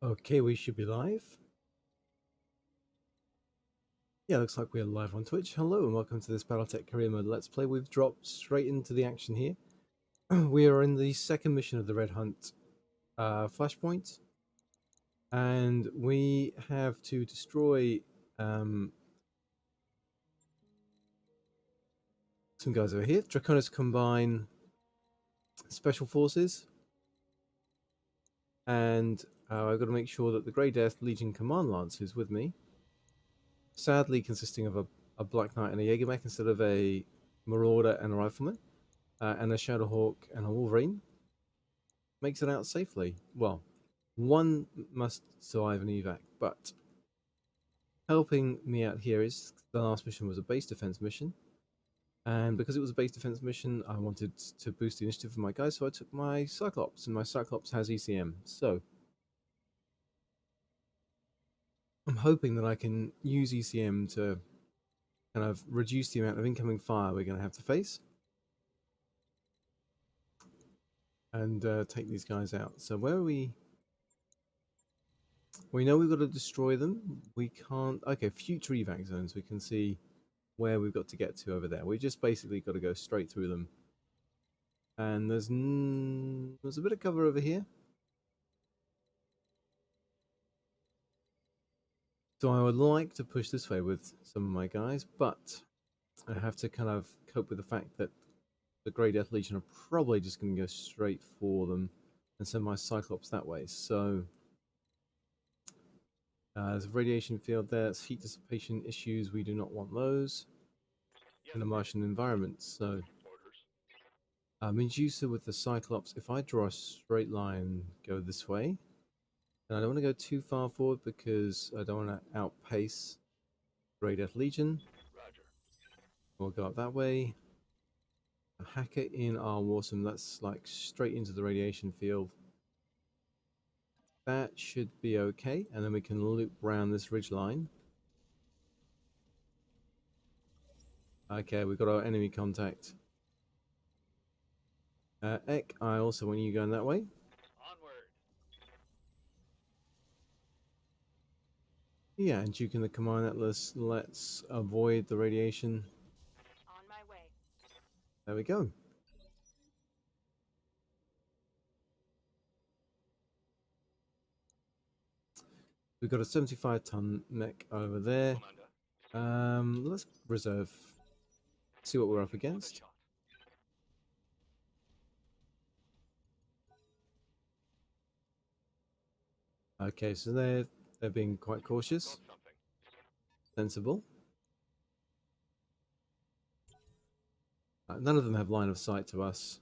Okay, we should be live. Yeah, looks like we're live on Twitch. Hello and welcome to this Battletech Career Mode Let's Play. We've dropped straight into the action here. We are in the second mission of the Red Hunt Flashpoint. And we have to destroy some guys over here. Draconis Combine Special Forces. And I've got to make sure that the Grey Death Legion Command Lance is with me. Sadly consisting of a Black Knight and a Jägermech instead of a Marauder and a Rifleman. And a Shadowhawk and a Wolverine makes it out safely. Well, one must survive an evac, but helping me out here is the last mission was a base defense mission. And because it was a base defense mission, I wanted to boost the initiative for my guys, so I took my Cyclops, and my Cyclops has ECM. So I'm hoping that I can use ECM to kind of reduce the amount of incoming fire we're going to have to face. And take these guys out. So where are we? We know we've got to destroy them. We can't... Okay, future evac zones. We can see where we've got to get to over there. We just basically got to go straight through them. And there's a bit of cover over here. So I would like to push this way with some of my guys, but I have to kind of cope with the fact that the Grey Death Legion are probably just going to go straight for them and send my Cyclops that way. So there's a radiation field there. It's heat dissipation issues. We do not want those in a Martian environment. So Medusa with the Cyclops, if I draw a straight line, go this way, and I don't want to go too far forward because I don't want to outpace Grey Death Legion. Roger. We'll go up that way. A hacker in our Warsome, that's like straight into the radiation field. That should be okay, and then we can loop round this ridge line. Okay, we've got our enemy contact. Ek, I also want you going that way. Onward. Yeah, and Duke in the Command Atlas, let's avoid the radiation. On my way. There we go. We've got a 75-ton mech over there. Let's reserve. See what we're up against. Okay, so they're being quite cautious. Sensible. None of them have line of sight to us.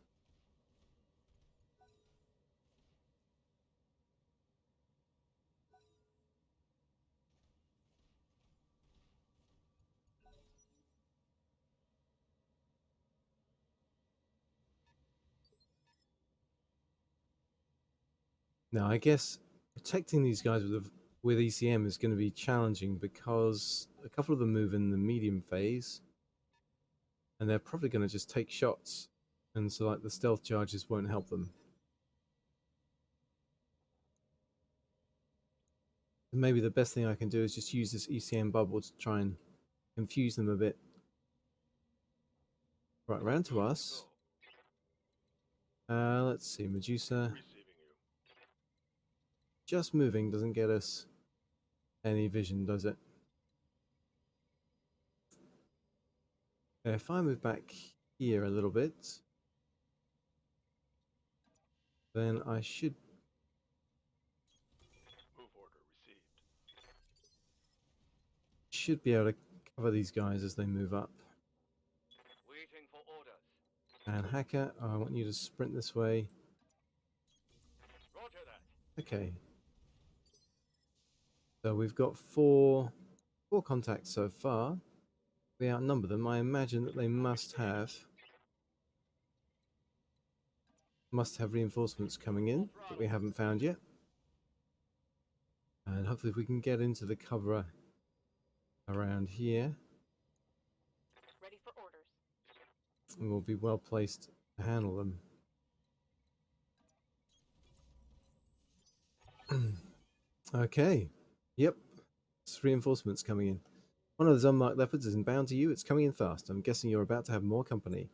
Now, I guess protecting these guys with ECM is going to be challenging because a couple of them move in the medium phase, and they're probably going to just take shots, and so like the stealth charges won't help them. And maybe the best thing I can do is just use this ECM bubble to try and confuse them a bit. Right, round to us. Let's see, Medusa. Just moving doesn't get us any vision, does it? If I move back here a little bit, then I should be able to cover these guys as they move up. Waiting for orders. And Hacker, I want you to sprint this way. Roger that. Okay. So we've got four contacts so far. We outnumber them. I imagine that they must have reinforcements coming in that we haven't found yet. And hopefully if we can get into the cover around here, ready for orders. We'll be well placed to handle them. Okay. Yep. It's reinforcements coming in. One of those unmarked leopards is inbound to you. It's coming in fast. I'm guessing you're about to have more company.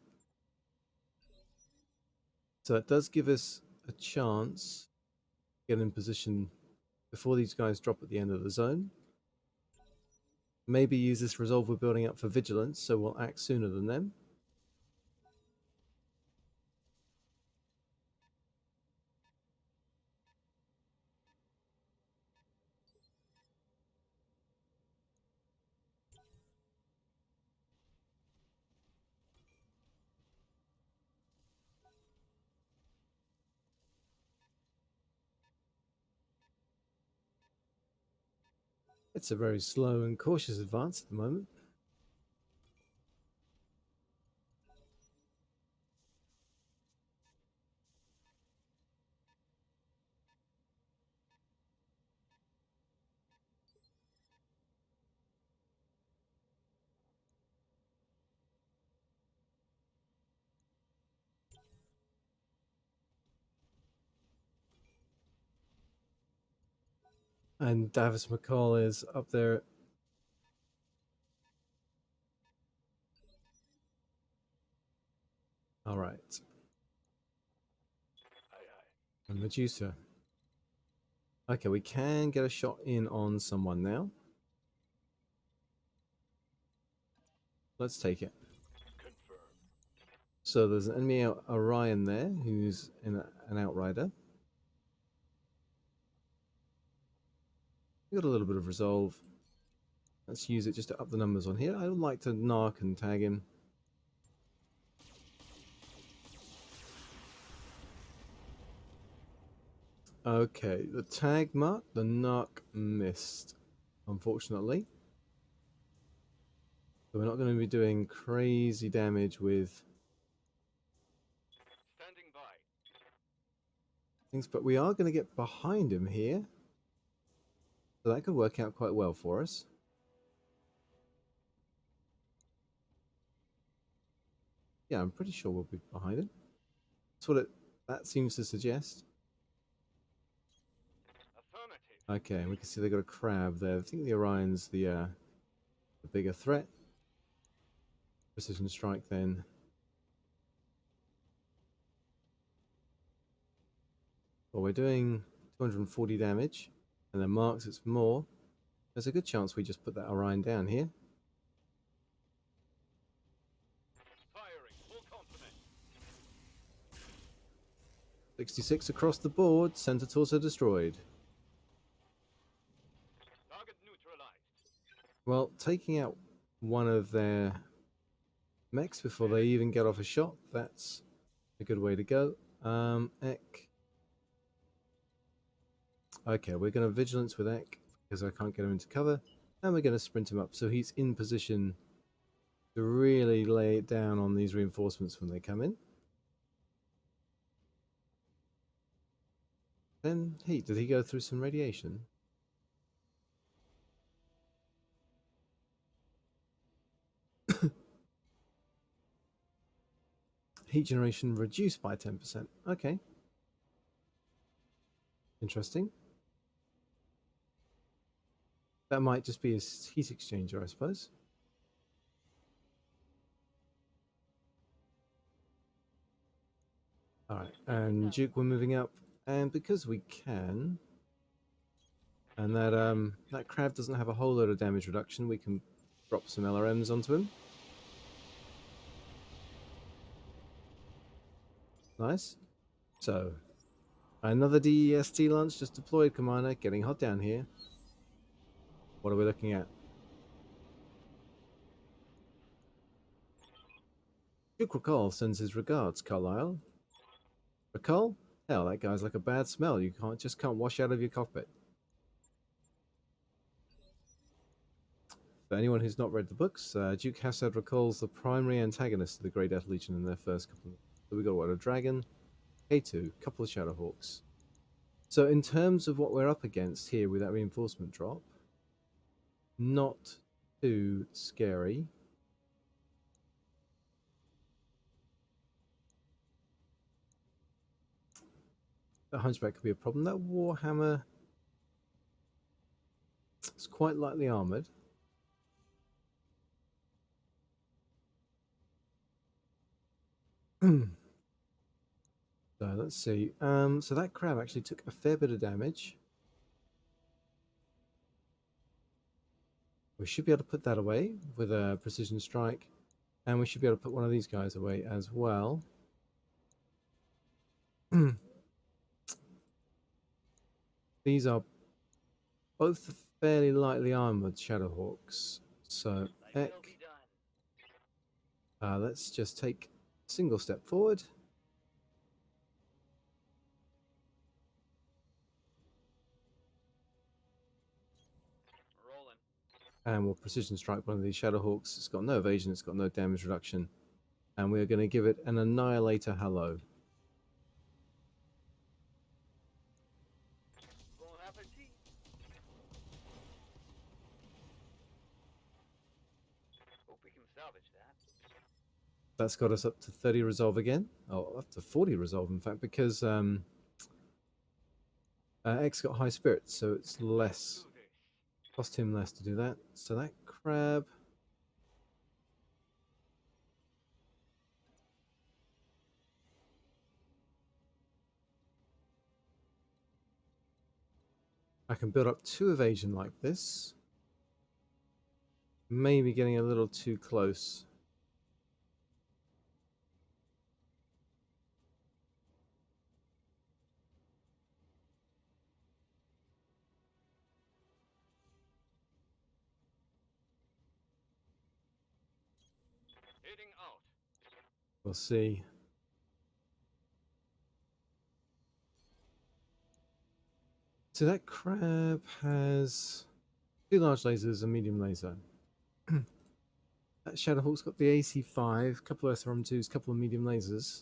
So it does give us a chance to get in position before these guys drop at the end of the zone. Maybe use this resolve we're building up for vigilance, so we'll act sooner than them. It's a very slow and cautious advance at the moment. And Davis McCall is up there. All right. And Medusa. Okay, we can get a shot in on someone now. Let's take it. So there's an enemy Orion there who's in an outrider. We got a little bit of resolve. Let's use it just to up the numbers on here. I would like to narc and tag him. Okay, the tag mark, the narc missed, unfortunately. So we're not going to be doing crazy damage with things, but we are going to get behind him here. So that could work out quite well for us. Yeah, I'm pretty sure we'll be behind him. That's what that seems to suggest. Okay, we can see they got a crab there. I think the Orion's the bigger threat. Precision strike then. Well, we're doing 240 damage, and then marks it's more. There's a good chance we just put that Orion down here. 66 across the board. Center torso destroyed. Well, taking out one of their mechs before they even get off a shot, that's a good way to go. Ek. Okay, we're going to vigilance with Ek because I can't get him into cover. And we're going to sprint him up so he's in position to really lay it down on these reinforcements when they come in. Then, hey, did he go through some radiation? Heat generation reduced by 10%. Okay. Interesting. That might just be his heat exchanger, I suppose. Alright, and Duke, we're moving up. And because we can, and that crab doesn't have a whole load of damage reduction, we can drop some LRMs onto him. Nice. So, another DEST launch just deployed, Commander. Getting hot down here. What are we looking at? Duke Recall sends his regards, Carlisle. Recall? Hell, that guy's like a bad smell. You just can't wash out of your cockpit. For anyone who's not read the books, Duke Hassad recalls the primary antagonist of the Grey Death Legion in their first couple of... So we got what, a dragon, K2, couple of Shadowhawks. So in terms of what we're up against here with that reinforcement drop, not too scary. That Hunchback could be a problem. That Warhammer It's quite lightly armored. So let's see. So that crab actually took a fair bit of damage. We should be able to put that away with a precision strike, and we should be able to put one of these guys away as well. These are both fairly lightly armored Shadowhawks. So let's just take a single step forward. And we'll precision strike one of these Shadowhawks. It's got no evasion, it's got no damage reduction. And we're going to give it an Annihilator Hello. Hope we can salvage that. That's got us up to 30 resolve again. Oh, up to 40 resolve, in fact, because X got high spirits, so it's less. Cost him less to do that. So that crab. I can build up 2 evasion like this. Maybe getting a little too close. Heading out. We'll see. So that crab has 2 large lasers, a medium laser. That Shadowhawk's got the AC5, a couple of SRM2s, a couple of medium lasers.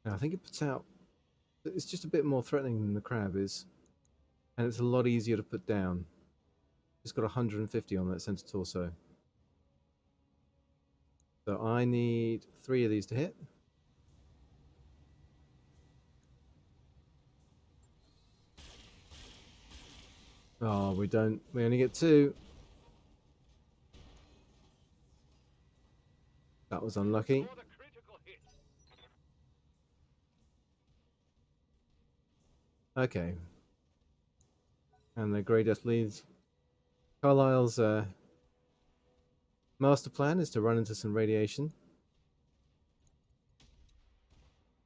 Now, I think it puts out... It's just a bit more threatening than the crab is. And it's a lot easier to put down. It's got 150 on that center torso. So I need 3 of these to hit. Oh, we don't. We only get 2. That was unlucky. Okay. And the Grey Death leads. Carlisle's master plan is to run into some radiation.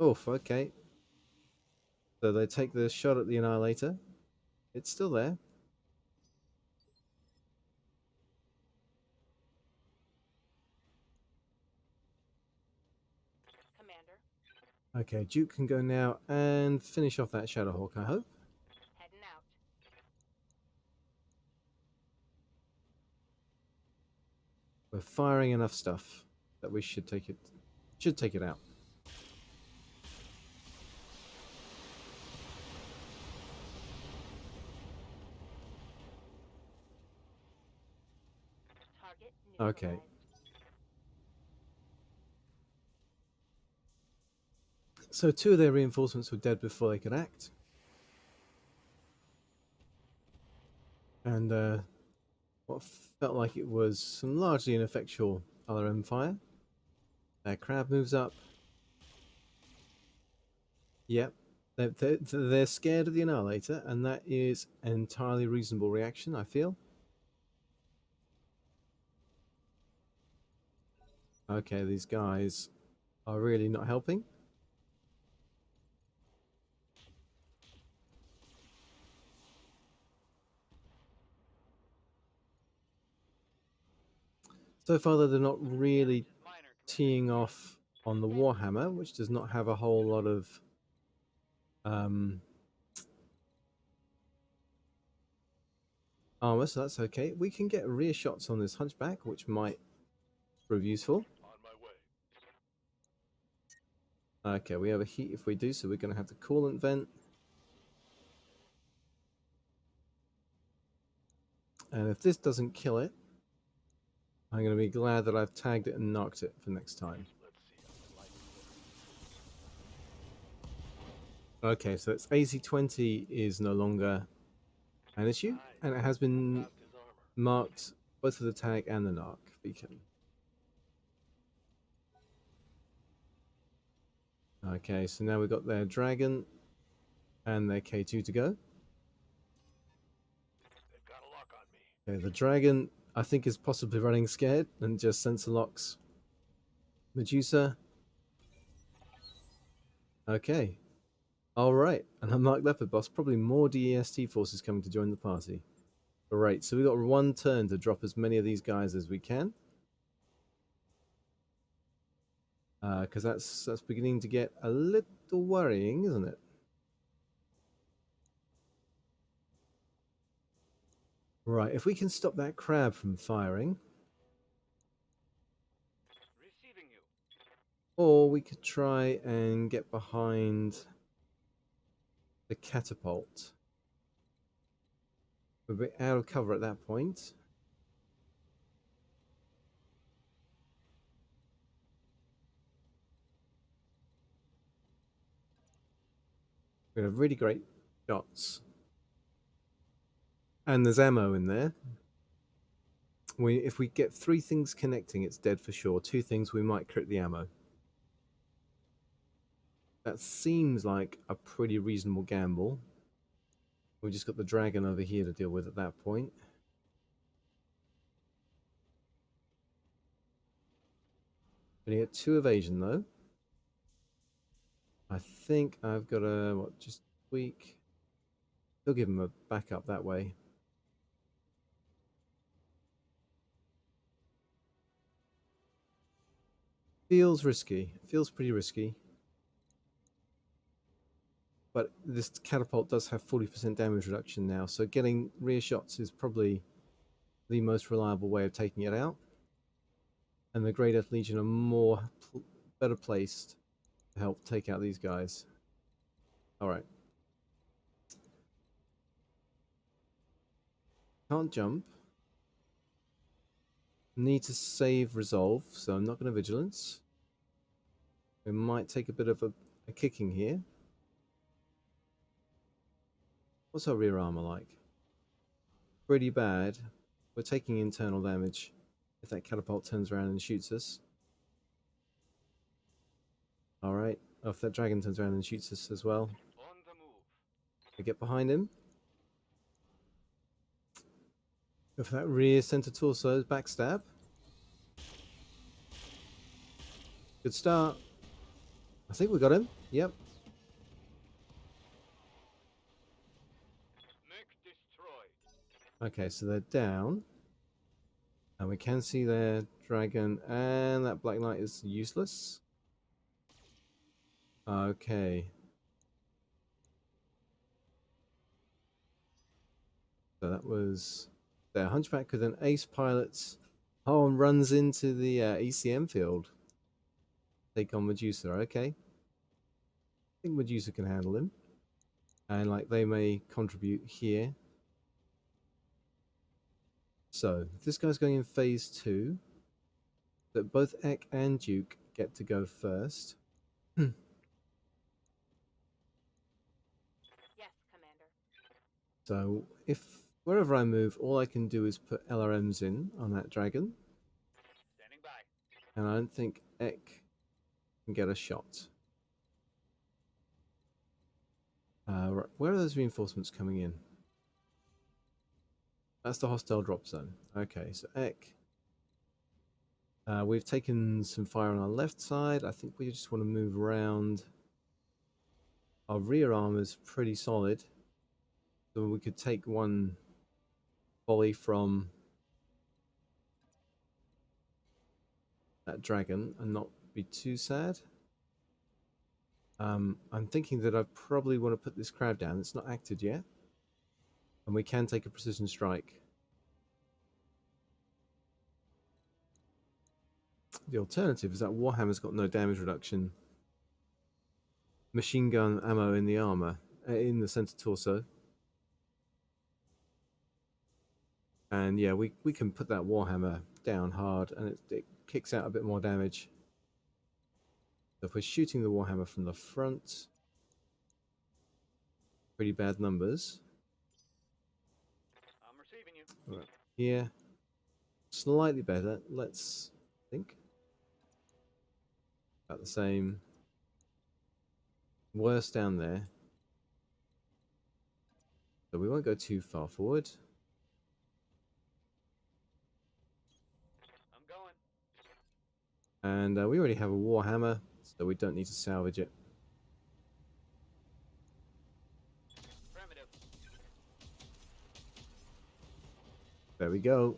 Oof, okay. So they take the shot at the Annihilator. It's still there. Commander. Okay, Duke can go now and finish off that Shadowhawk, I hope. Heading out. We're firing enough stuff that we should take it out. Target Okay. So 2 of their reinforcements were dead before they could act. And what felt like it was some largely ineffectual LRM fire. Their crab moves up. Yep. They're scared of the Annihilator, and that is an entirely reasonable reaction, I feel. Okay, these guys are really not helping. So far, they're not really teeing off on the Warhammer, which does not have a whole lot of armor, so that's okay. We can get rear shots on this Hunchback, which might prove useful. Okay, we have a heat if we do, so we're going to have the coolant vent. And if this doesn't kill it, I'm going to be glad that I've tagged it and knocked it for next time. Okay, so its AC-20 is no longer an issue, and it has been marked both for the tag and the narc beacon. Okay, so now we've got their dragon and their K2 to go. Okay, the dragon, I think, is possibly running scared and just sensor locks Medusa. Okay. Alright, and unmarked leopard boss, probably more DEST forces coming to join the party. Great, so we've got one turn to drop as many of these guys as we can. Because that's beginning to get a little worrying, isn't it? Right, if we can stop that crab from firing, Receiving you. or we could try and get behind the catapult. We're a bit out of cover at that point. We have really great shots. And there's ammo in there. If we get 3 things connecting, it's dead for sure. 2 things, we might crit the ammo. That seems like a pretty reasonable gamble. We've just got the dragon over here to deal with at that point. Gonna get 2 evasion though. I think I've got a just tweak. He'll give him a backup that way. Feels risky. Feels pretty risky. But this catapult does have 40% damage reduction now, so getting rear shots is probably the most reliable way of taking it out. And the Grey Death Legion are better placed to help take out these guys. Alright. Can't jump. Need to save resolve, so I'm not going to vigilance. We might take a bit of a kicking here. What's our rear armor like? Pretty bad. We're taking internal damage if that catapult turns around and shoots us. Alright. Oh, if that dragon turns around and shoots us as well. On the move. We get behind him. Go for that rear center torso backstab. Good start. I think we got him. Yep. Mech destroyed. Okay, so they're down. And we can see their dragon, and that Black Knight is useless. Okay. So that was their Hunchback with an ace pilot. Oh, and runs into the ECM field. Take on Medusa. Okay. I think Medusa can handle him. And like they may contribute here. So if this guy's going in phase 2, that both Ek and Duke get to go first. Yes, Commander. So if wherever I move, all I can do is put LRMs in on that dragon. Standing by. And I don't think Ek can get a shot. Right. Where are those reinforcements coming in? That's the hostile drop zone. Okay, so Ek. We've taken some fire on our left side. I think we just want to move around. Our rear armor's pretty solid. So we could take one volley from that dragon and not be too sad. I'm thinking that I probably want to put this crab down. It's not acted yet. And we can take a precision strike. The alternative is that Warhammer's got no damage reduction. Machine gun ammo in the armor, in the center torso. And yeah, we can put that Warhammer down hard and it kicks out a bit more damage. So if we're shooting the Warhammer from the front, pretty bad numbers. I'm receiving you. Right here, slightly better. Let's think about the same. Worse down there. So we won't go too far forward. I'm going. And we already have a Warhammer, so we don't need to salvage it. Primitive. There we go.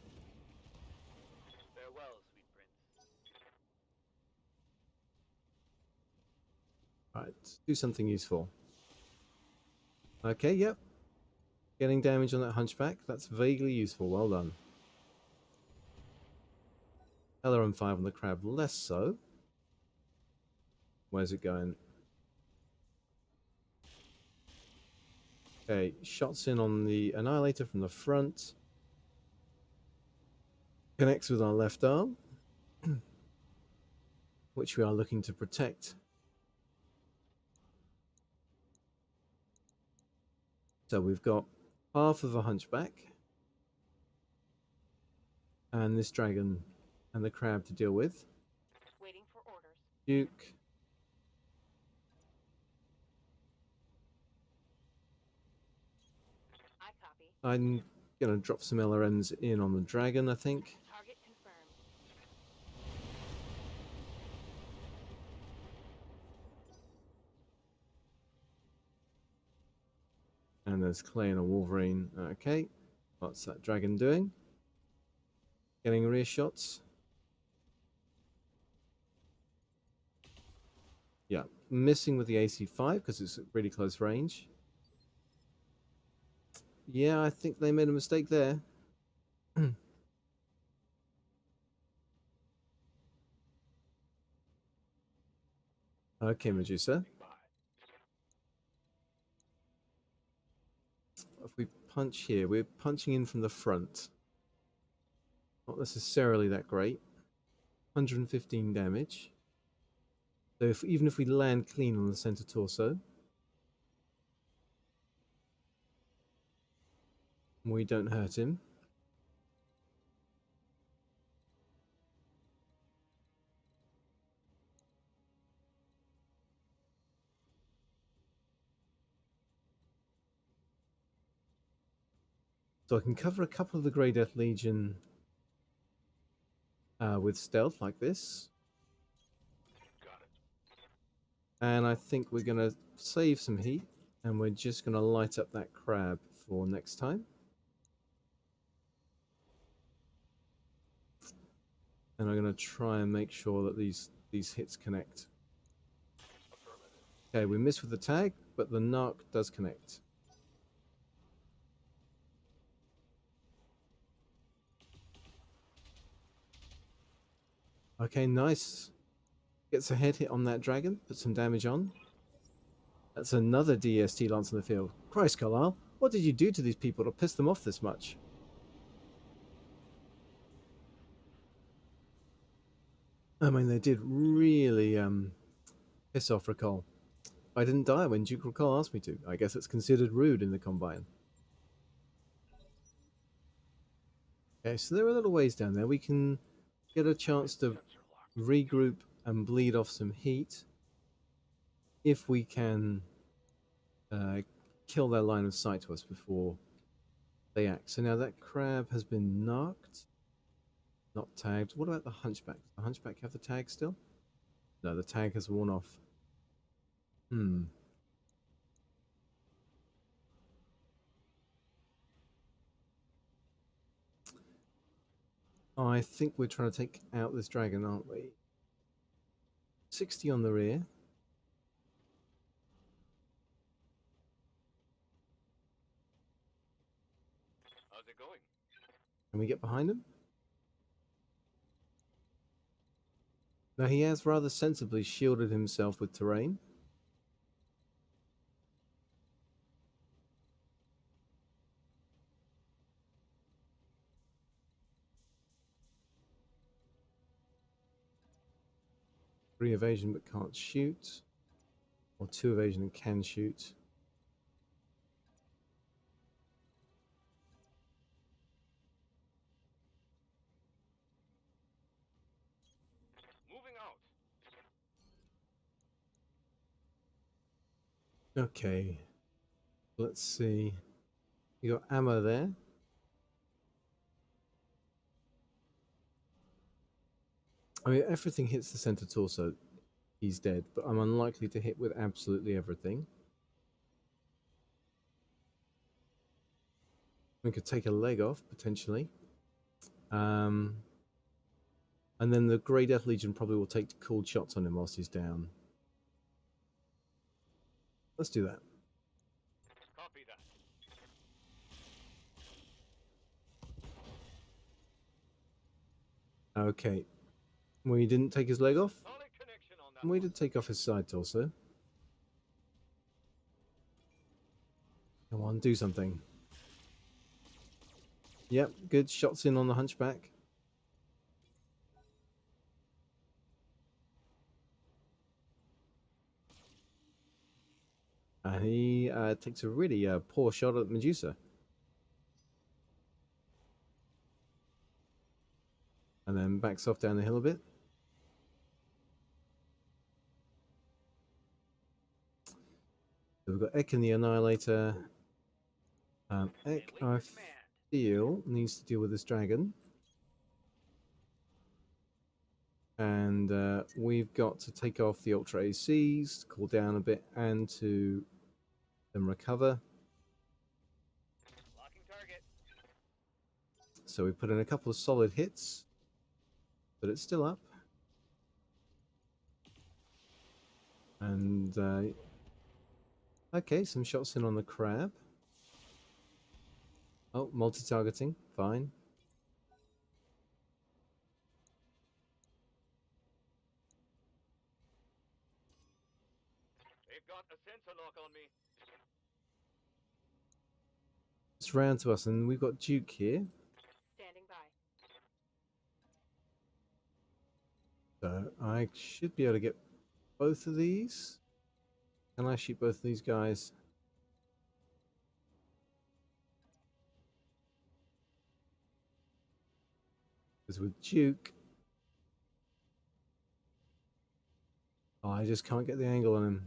Farewell, sweet prince. Right, do something useful. Okay, yep. Getting damage on that hunchback. That's vaguely useful. Well done. LRM 5 on the crab, less so. Where's it going? Okay, shots in on the Annihilator from the front. Connects with our left arm, which we are looking to protect. So we've got half of a hunchback and this dragon and the crab to deal with. Waiting for orders. Duke. I copy. I'm going to drop some LRMs in on the dragon, I think. Target confirmed. And there's Clay and a Wolverine. Okay. What's that dragon doing? Getting rear shots. Yeah. Missing with the AC5 because it's at really close range. Yeah, I think they made a mistake there. Okay, Medusa. If we punch here, we're punching in from the front. Not necessarily that great. 115 damage. So even if we land clean on the center torso, we don't hurt him. So I can cover a couple of the Grey Death Legion with stealth like this. Got it. And I think we're going to save some heat. And we're just going to light up that crab for next time. And I'm going to try and make sure that these hits connect. Okay, we missed with the tag, but the narc does connect. Okay, nice. Gets a head hit on that dragon, put some damage on. That's another DST Lance in the field. Christ, Carlisle, what did you do to these people to piss them off this much? I mean, they did really piss off Recall. I didn't die when Duke Recall asked me to. I guess it's considered rude in the Combine. Okay, so there are little ways down there. We can get a chance to regroup and bleed off some heat if we can kill their line of sight to us before they act. So now that crab has been knocked, not tagged. What about the hunchback? Does the hunchback have the tag still? No, the tag has worn off. I think we're trying to take out this dragon, aren't we? 60 on the rear. How's it going? Can we get behind him? Now he has rather sensibly shielded himself with terrain. Three evasion but can't shoot. Or two evasion and can shoot. Okay. Let's see. You got ammo there. I mean, everything hits the center torso. He's dead, but I'm unlikely to hit with absolutely everything. We could take a leg off, potentially. And then the Grey Death Legion probably will take cooled shots on him whilst he's down. Let's do that. Copy that. Okay. We didn't take his leg off. Solid connection on that We one. did take off his side torso. Come on, do something. Yep, good shots in on the hunchback. And he takes a really poor shot at Medusa. And then backs off down the hill a bit. So we've got Ek in the Annihilator. Ek, I feel, needs to deal with this dragon. And we've got to take off the Ultra ACs, cool down a bit, and to then recover. Locking target. So we put in a couple of solid hits, but it's still up. And okay, some shots in on the crab. Oh, multi-targeting, fine. They've got a sensor lock on me. It's round to us, and we've got Duke here. Standing by. So I should be able to get both of these. Can I shoot both of these guys? Because with Duke, oh, I just can't get the angle on him.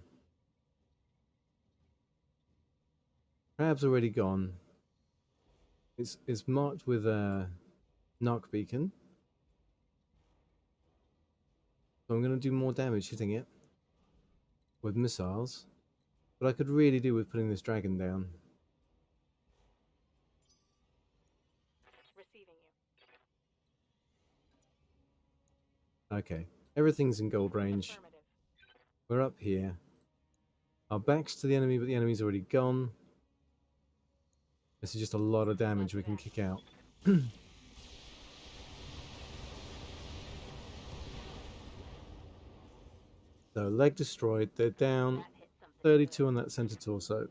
Crab's already gone. It's marked with a narc beacon. So I'm going to do more damage hitting it with missiles. But I could really do with putting this dragon down. Receiving you. Okay, everything's in gold range. Affirmative. We're up here. Our back's to the enemy, but the enemy's already gone. This is just a lot of damage we can kick out. So, leg destroyed. They're down. That hit something 32 on that center torso.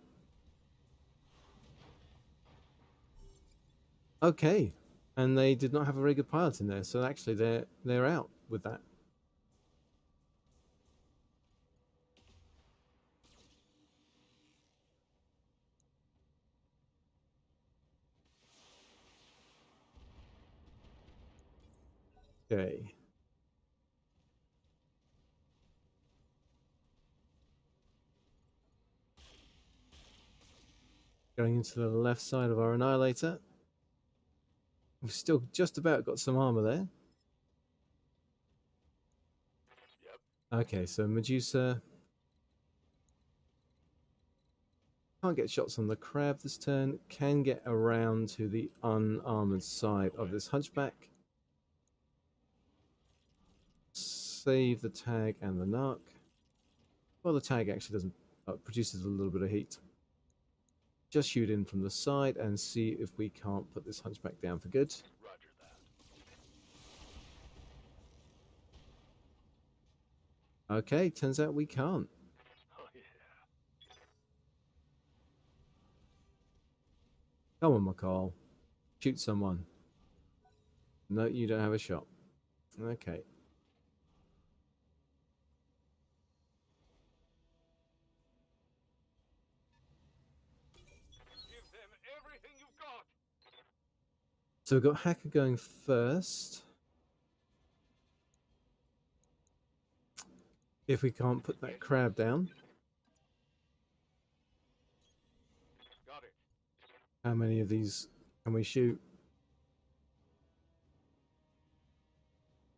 Okay. And they did not have a very good pilot in there, so actually they're out with that. Okay. Going into the left side of our Annihilator. We've still just about got some armor there. Yep. Okay, so Medusa can't get shots on the crab this turn. Can get around to the unarmored side of this hunchback. Save the tag and the narc. Well, the tag actually doesn't produces a little bit of heat. Just shoot in from the side and see if we can't put this hunchback down for good. Roger that. Okay, turns out we can't. Oh yeah. Come on, McCall. Shoot someone. No, you don't have a shot. Okay. Give them everything you've got. So we've got Hacker going first. If we can't put that crab down. How many of these can we shoot?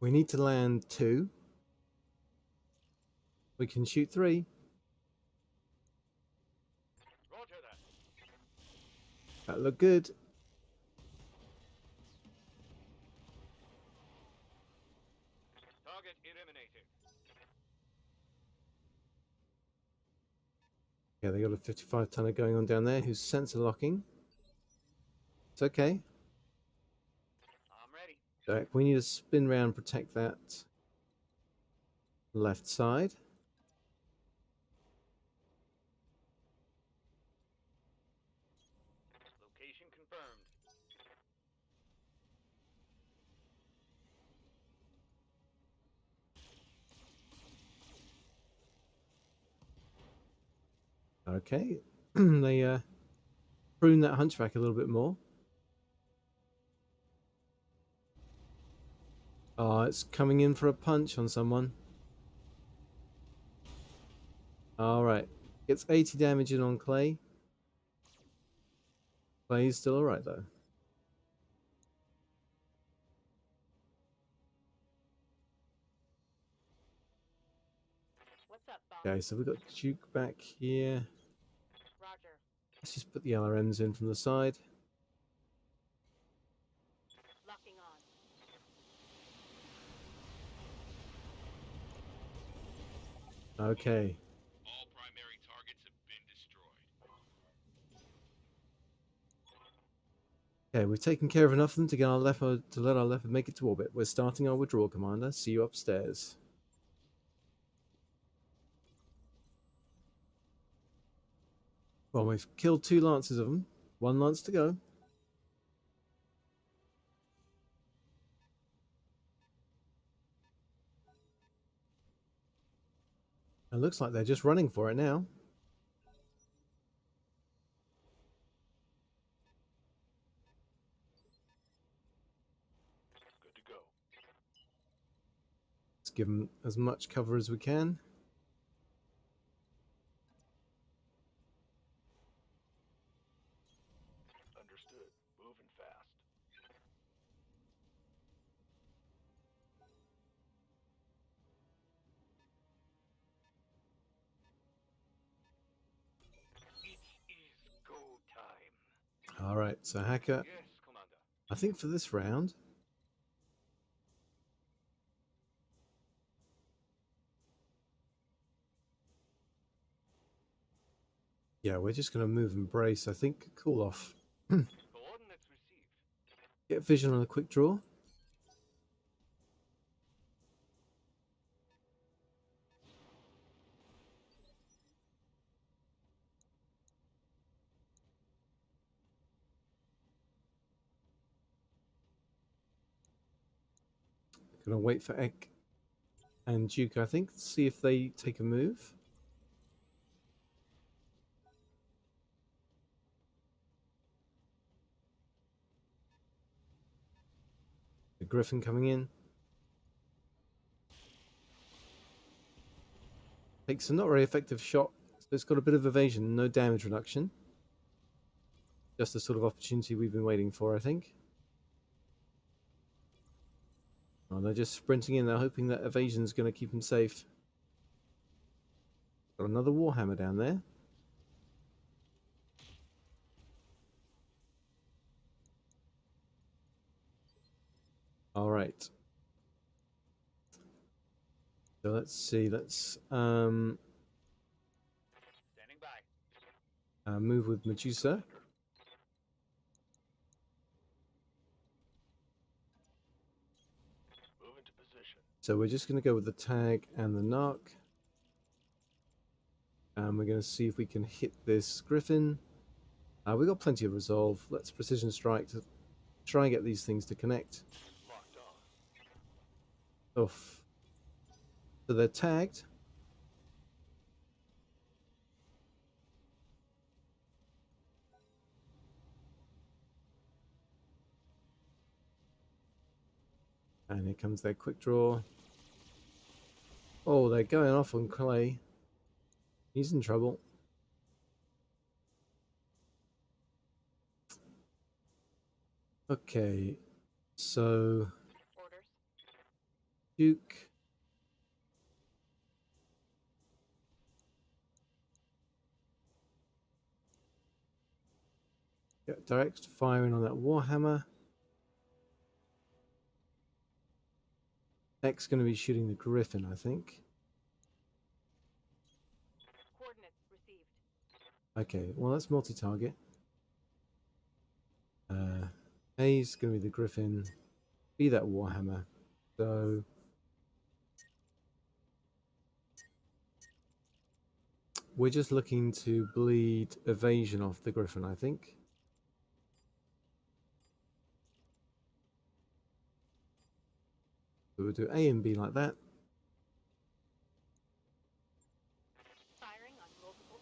We need to land 2. We can shoot 3. Roger that. That looked good. Target eliminated. Yeah, they got a 55 tonner going on down there who's sensor locking. It's okay. I'm ready. Jack, we need to spin round, protect that left side. Location confirmed. Okay. They prune that hunchback a little bit more. Oh, it's coming in for a punch on someone. Alright. Gets 80 damage in on Clay. Clay's still alright though. What's up, boss? Okay, so we've got Duke back here. Roger. Let's just put the LRMs in from the side. Locking on. Okay. All primary targets have been destroyed. Okay, we've taken care of enough of them to get our leopard to let our leopard make it to orbit. We're starting our withdrawal, Commander. See you upstairs. Well, we've killed 2 lances of them. 1 lance to go. It looks like they're just running for it now. Good to go. Let's give them as much cover as we can. Understood. Moving fast. It is go time. Alright, so Hacker, Yes, Commander. I think for this round, yeah, we're just going to move and brace. I think cool off. Coordinates received. Get vision on a quick draw. Gonna wait for Ek and Duke, I think, see if they take a move. The Griffin coming in. Takes a not very effective shot, so it's got a bit of evasion, no damage reduction. Just the sort of opportunity we've been waiting for, I think. Oh, they're just sprinting in, they're hoping that evasion's going to keep them safe. Got another Warhammer down there. Alright. So let's see, let's Standing by. move with Medusa. Move into position. So we're just going to go with the tag and the narc. And we're going to see if we can hit this Griffin. We've got plenty of resolve. Let's precision strike to try and get these things to connect. Locked on. Oof. So they're tagged. And here comes their quick draw. Oh, they're going off on Clay. He's in trouble. Okay, so Orders. Duke. Yeah, direct firing on that Warhammer. X going to be shooting the Griffin, I think. Coordinates received. Okay, well that's multi-target. A's going to be the Griffin, be that Warhammer. So we're just looking to bleed evasion off the Griffin, I think. So we'll do A and B like that. Firing on multiple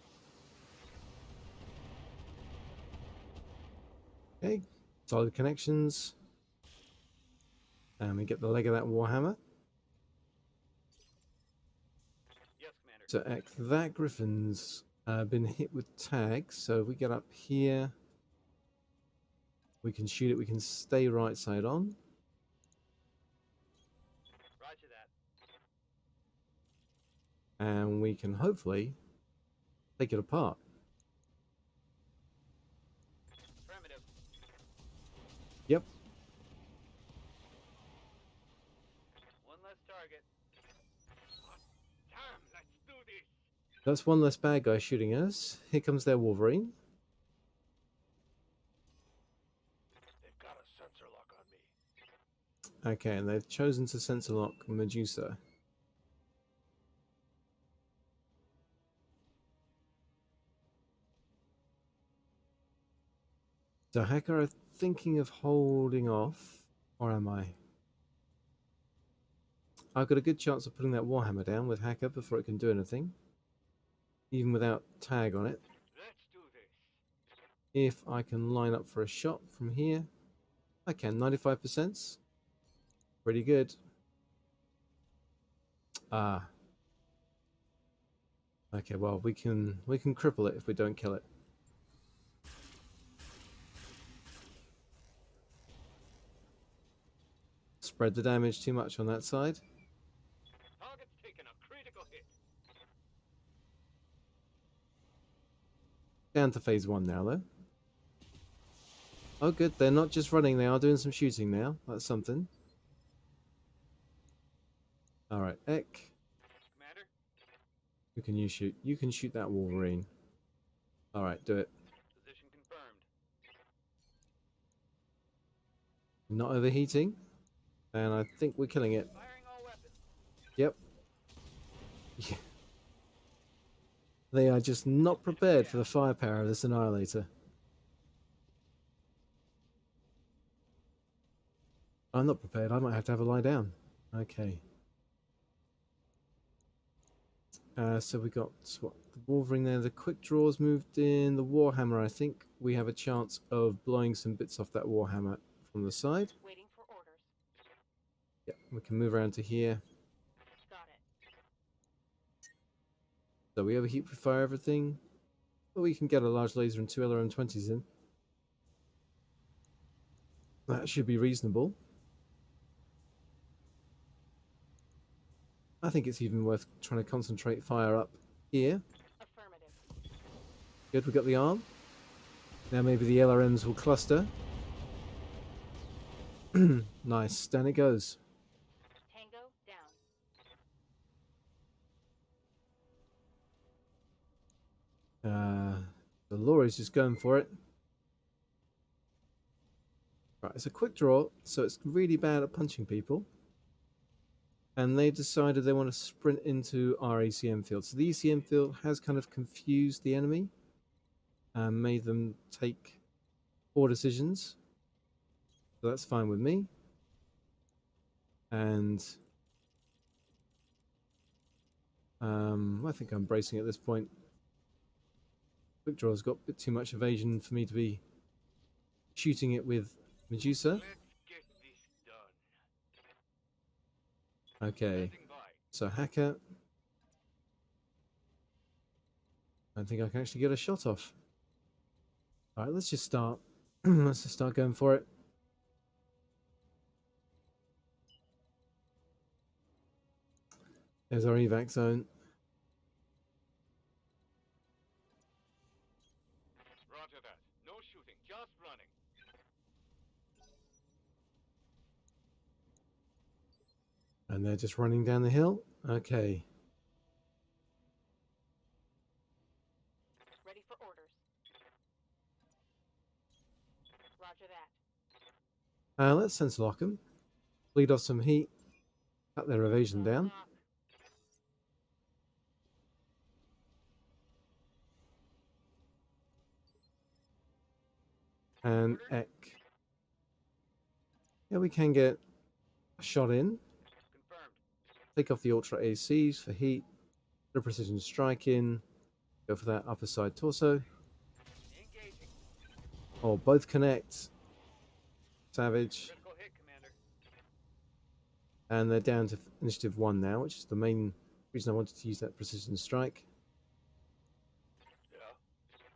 enemies. Okay, solid connections. And we get the leg of that Warhammer. Yes, Commander. So that Griffin's been hit with tags. So if we get up here, we can shoot it. We can stay right side on. Roger that. And we can hopefully take it apart. Affirmative. Yep, One less target. Hot damn, let's do this. that's one less bad guy shooting us. Here comes their Wolverine. They've got a sensor lock on me. Okay, and they've chosen to sensor lock Medusa. So Hacker are thinking of holding off, or am I? I've got a good chance of putting that Warhammer down with Hacker before it can do anything, even without tag on it. Let's do this. If I can line up for a shot from here, I can. 95%. Pretty good. Ah. Okay, well we can cripple it if we don't kill it. Spread the damage too much on that side. Target's taken a critical hit. Down to phase 1 now though. Oh good, they're not just running, they are doing some shooting now. That's something. Alright, Ek. Commander. Who can you shoot? You can shoot that Wolverine. Alright, do it. Position confirmed. Not overheating. And I think we're killing it. Firing all weapons. Yep. Yeah. They are just not prepared for the firepower of this Annihilator. I'm not prepared. I might have to have a lie down. Okay. So we got what, the Wolverine there. The quick draws moved in. The Warhammer, I think we have a chance of blowing some bits off that Warhammer from the side. Waiting for orders. Yeah, we can move around to here. Got it. So we overheat, we fire everything. But we can get a large laser and 2 LRM-20s in. That should be reasonable. I think it's even worth trying to concentrate fire up here. Affirmative. Good, we got the arm. Now maybe the LRMs will cluster. Nice, down it goes. Tango down. The Laurie's just going for it. Right, it's a quick draw, so it's really bad at punching people. And they decided they want to sprint into our ECM field. So the ECM field has kind of confused the enemy and made them take poor decisions. So that's fine with me. And I think I'm bracing at this point. Quick draw's got a bit too much evasion for me to be shooting it with Medusa. Let's get this done. Okay, Standing by. so Hacker. I don't think I can actually get a shot off. Alright, let's just start. Let's just start going for it. There's our evac zone. Roger that. No shooting, just running. And they're just running down the hill. Okay. Ready for orders. Roger that. Let's sensor lock them. Bleed off some heat. Cut their evasion Knock, down. knock. And Eck. Yeah, we can get a shot in. Confirmed. Take off the Ultra ACs for heat. Put a precision strike in. Go for that upper side torso. Engaging. Or both connect. Savage. Critical hit, Commander. And they're down to initiative 1 now, which is the main reason I wanted to use that precision strike. Yeah,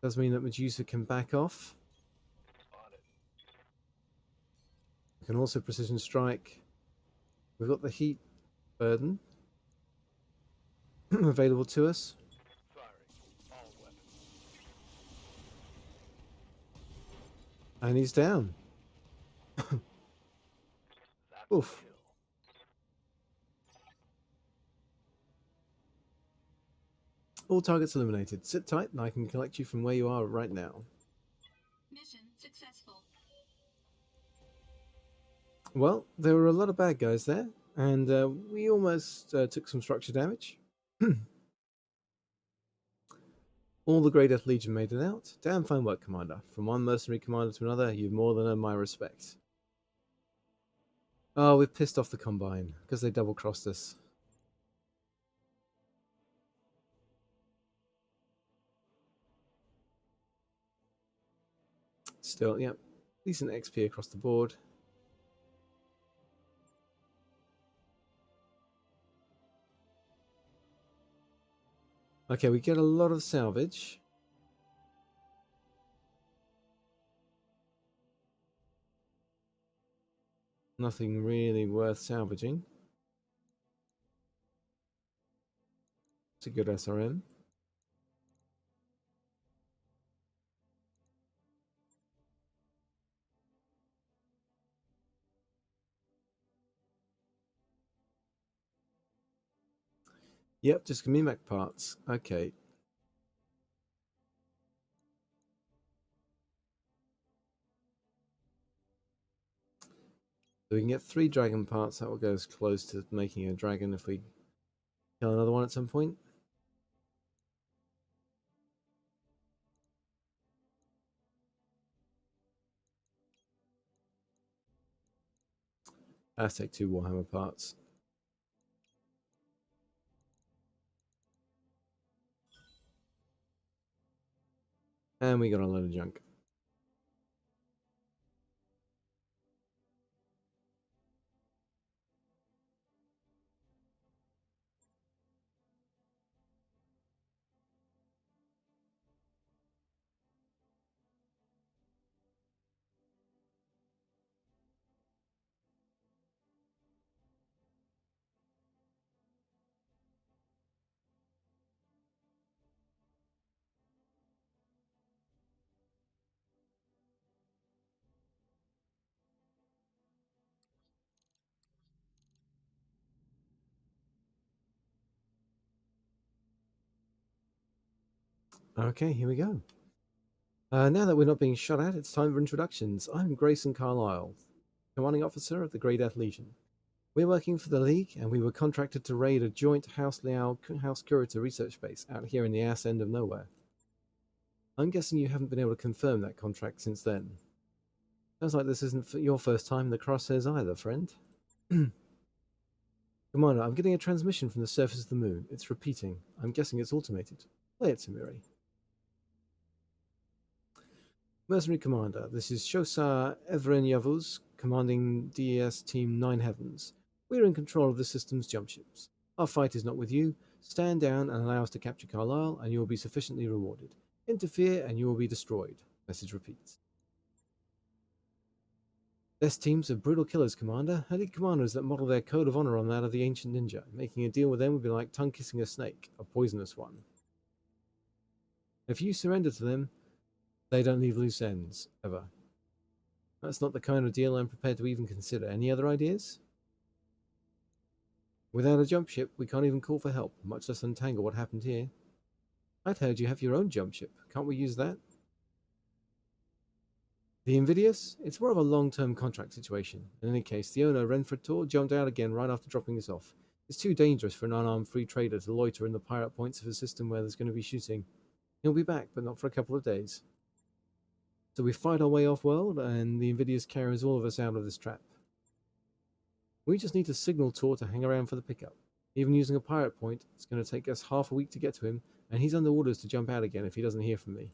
Does mean that Medusa can back off. on it. We can also precision strike. We've got the heat burden available to us. Firing. All weapons. And he's down. That's Oof. a kill. All targets eliminated. Sit tight and I can collect you from where you are right now. Mission successful. Well, there were a lot of bad guys there, and we almost took some structure damage. All the Grey Death Legion made it out. Damn fine work, Commander. From one mercenary commander to another, you've more than earned my respect. Oh, we've pissed off the Combine, because they double-crossed us. Still, yep, decent XP across the board. Okay, we get a lot of salvage. Nothing really worth salvaging. It's a good SRM. Yep, just Mimic parts. Okay. So we can get 3 dragon parts. That will go as close to making a dragon if we kill another one at some point. Let's take 2 Warhammer parts. And we got a load of junk. Okay, here we go. Now that we're not being shot at, it's time for introductions. I'm Grayson Carlisle, commanding officer of the Grey Death Legion. We're working for the League, and we were contracted to raid a joint House Liao House Curator research base out here in the ass end of nowhere. I'm guessing you haven't been able to confirm that contract since then. Sounds like this isn't your first time in the crosshairs either, friend. Commander, I'm getting a transmission from the surface of the moon. It's repeating. I'm guessing it's automated. Play it, Samiri. Mercenary Commander, this is Shosar Evren Yavuz, commanding DES Team 9 Heavens. We're in control of the system's jump ships. Our fight is not with you. Stand down and allow us to capture Carlisle, and you will be sufficiently rewarded. Interfere, and you will be destroyed. Message repeats. Best teams of brutal killers, Commander. Elite commanders that model their code of honor on that of the ancient ninja. Making a deal with them would be like tongue-kissing a snake, a poisonous one. If you surrender to them, they don't leave loose ends, ever. That's not the kind of deal I'm prepared to even consider. Any other ideas? Without a jump ship, we can't even call for help, much less untangle what happened here. I'd heard you have your own jump ship. Can't we use that? The Invidious? It's more of a long-term contract situation. In any case, the owner, Renfred Tor, jumped out again right after dropping us off. It's too dangerous for an unarmed free trader to loiter in the pirate points of a system where there's going to be shooting. He'll be back, but not for a couple of days. So we fight our way off-world, and the Invidious carries all of us out of this trap. We just need to signal Tor to hang around for the pickup. Even using a pirate point, it's going to take us half a week to get to him, and he's under orders to jump out again if he doesn't hear from me.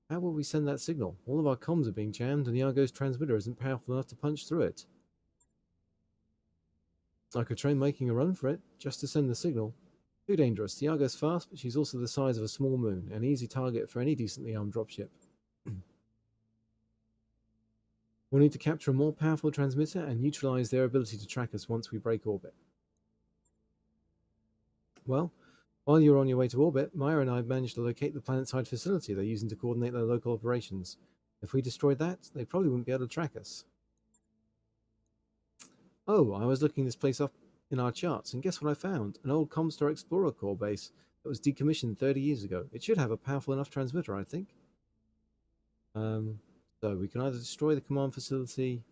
How will we send that signal? All of our comms are being jammed, and Iago's transmitter isn't powerful enough to punch through it. I could try making a run for it, just to send the signal. Too dangerous. Iago's fast, but she's also the size of a small moon, an easy target for any decently armed dropship. We'll need to capture a more powerful transmitter and neutralize their ability to track us once we break orbit. Well, while you're on your way to orbit, Maya and I have managed to locate the planet-side facility they're using to coordinate their local operations. If we destroyed that, they probably wouldn't be able to track us. Oh, I was looking this place up in our charts, and guess what I found? An old Comstar Explorer Corps base that was decommissioned 30 years ago. It should have a powerful enough transmitter, I think. So we can either destroy the command facility.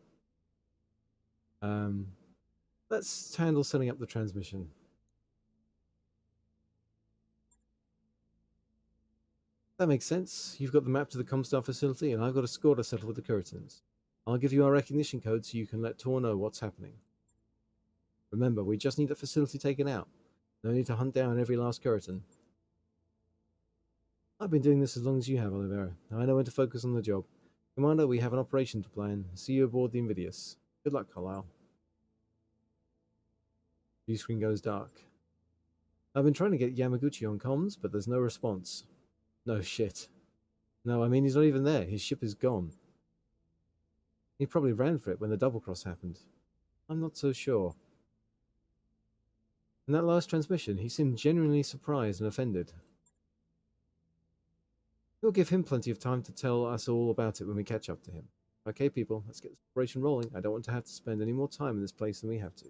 Let's handle setting up the transmission. That makes sense. You've got the map to the Comstar facility, and I've got a score to settle with the Curitans. I'll give you our recognition code so you can let Tor know what's happening. Remember, we just need the facility taken out. No need to hunt down every last Curitan. I've been doing this as long as you have, Olivera. I know when to focus on the job. Commander, we have an operation to plan. See you aboard the Invidious. Good luck, Carlisle. View screen goes dark. I've been trying to get Yamaguchi on comms, but there's no response. No shit. No, I mean, he's not even there. His ship is gone. He probably ran for it when the double cross happened. I'm not so sure. In that last transmission, he seemed genuinely surprised and offended. We'll give him plenty of time to tell us all about it when we catch up to him. Okay, people, let's get this operation rolling. I don't want to have to spend any more time in this place than we have to.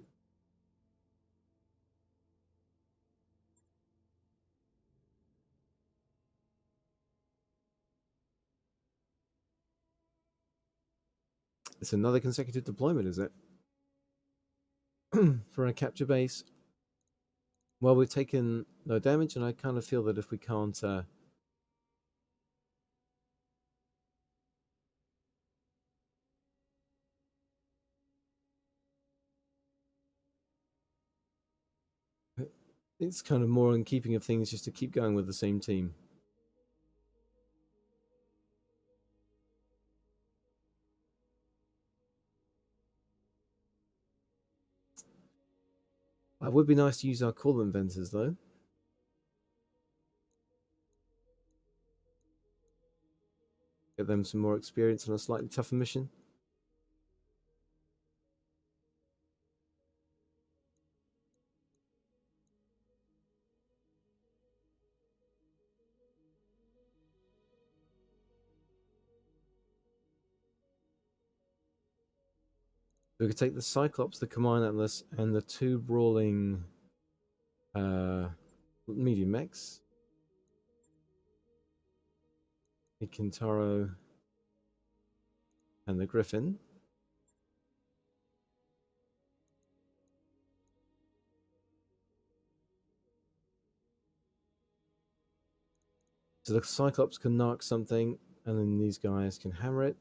It's another consecutive deployment, is it? For a capture base. Well, we've taken no damage, and I kind of feel that if we can't... It's kind of more in keeping of things just to keep going with the same team. It would be nice to use our call inventors, though. Get them some more experience on a slightly tougher mission. We could take the Cyclops, the Command Atlas, and the two brawling medium mechs. The Kintaro and the Griffin. So the Cyclops can knock something, and then these guys can hammer it.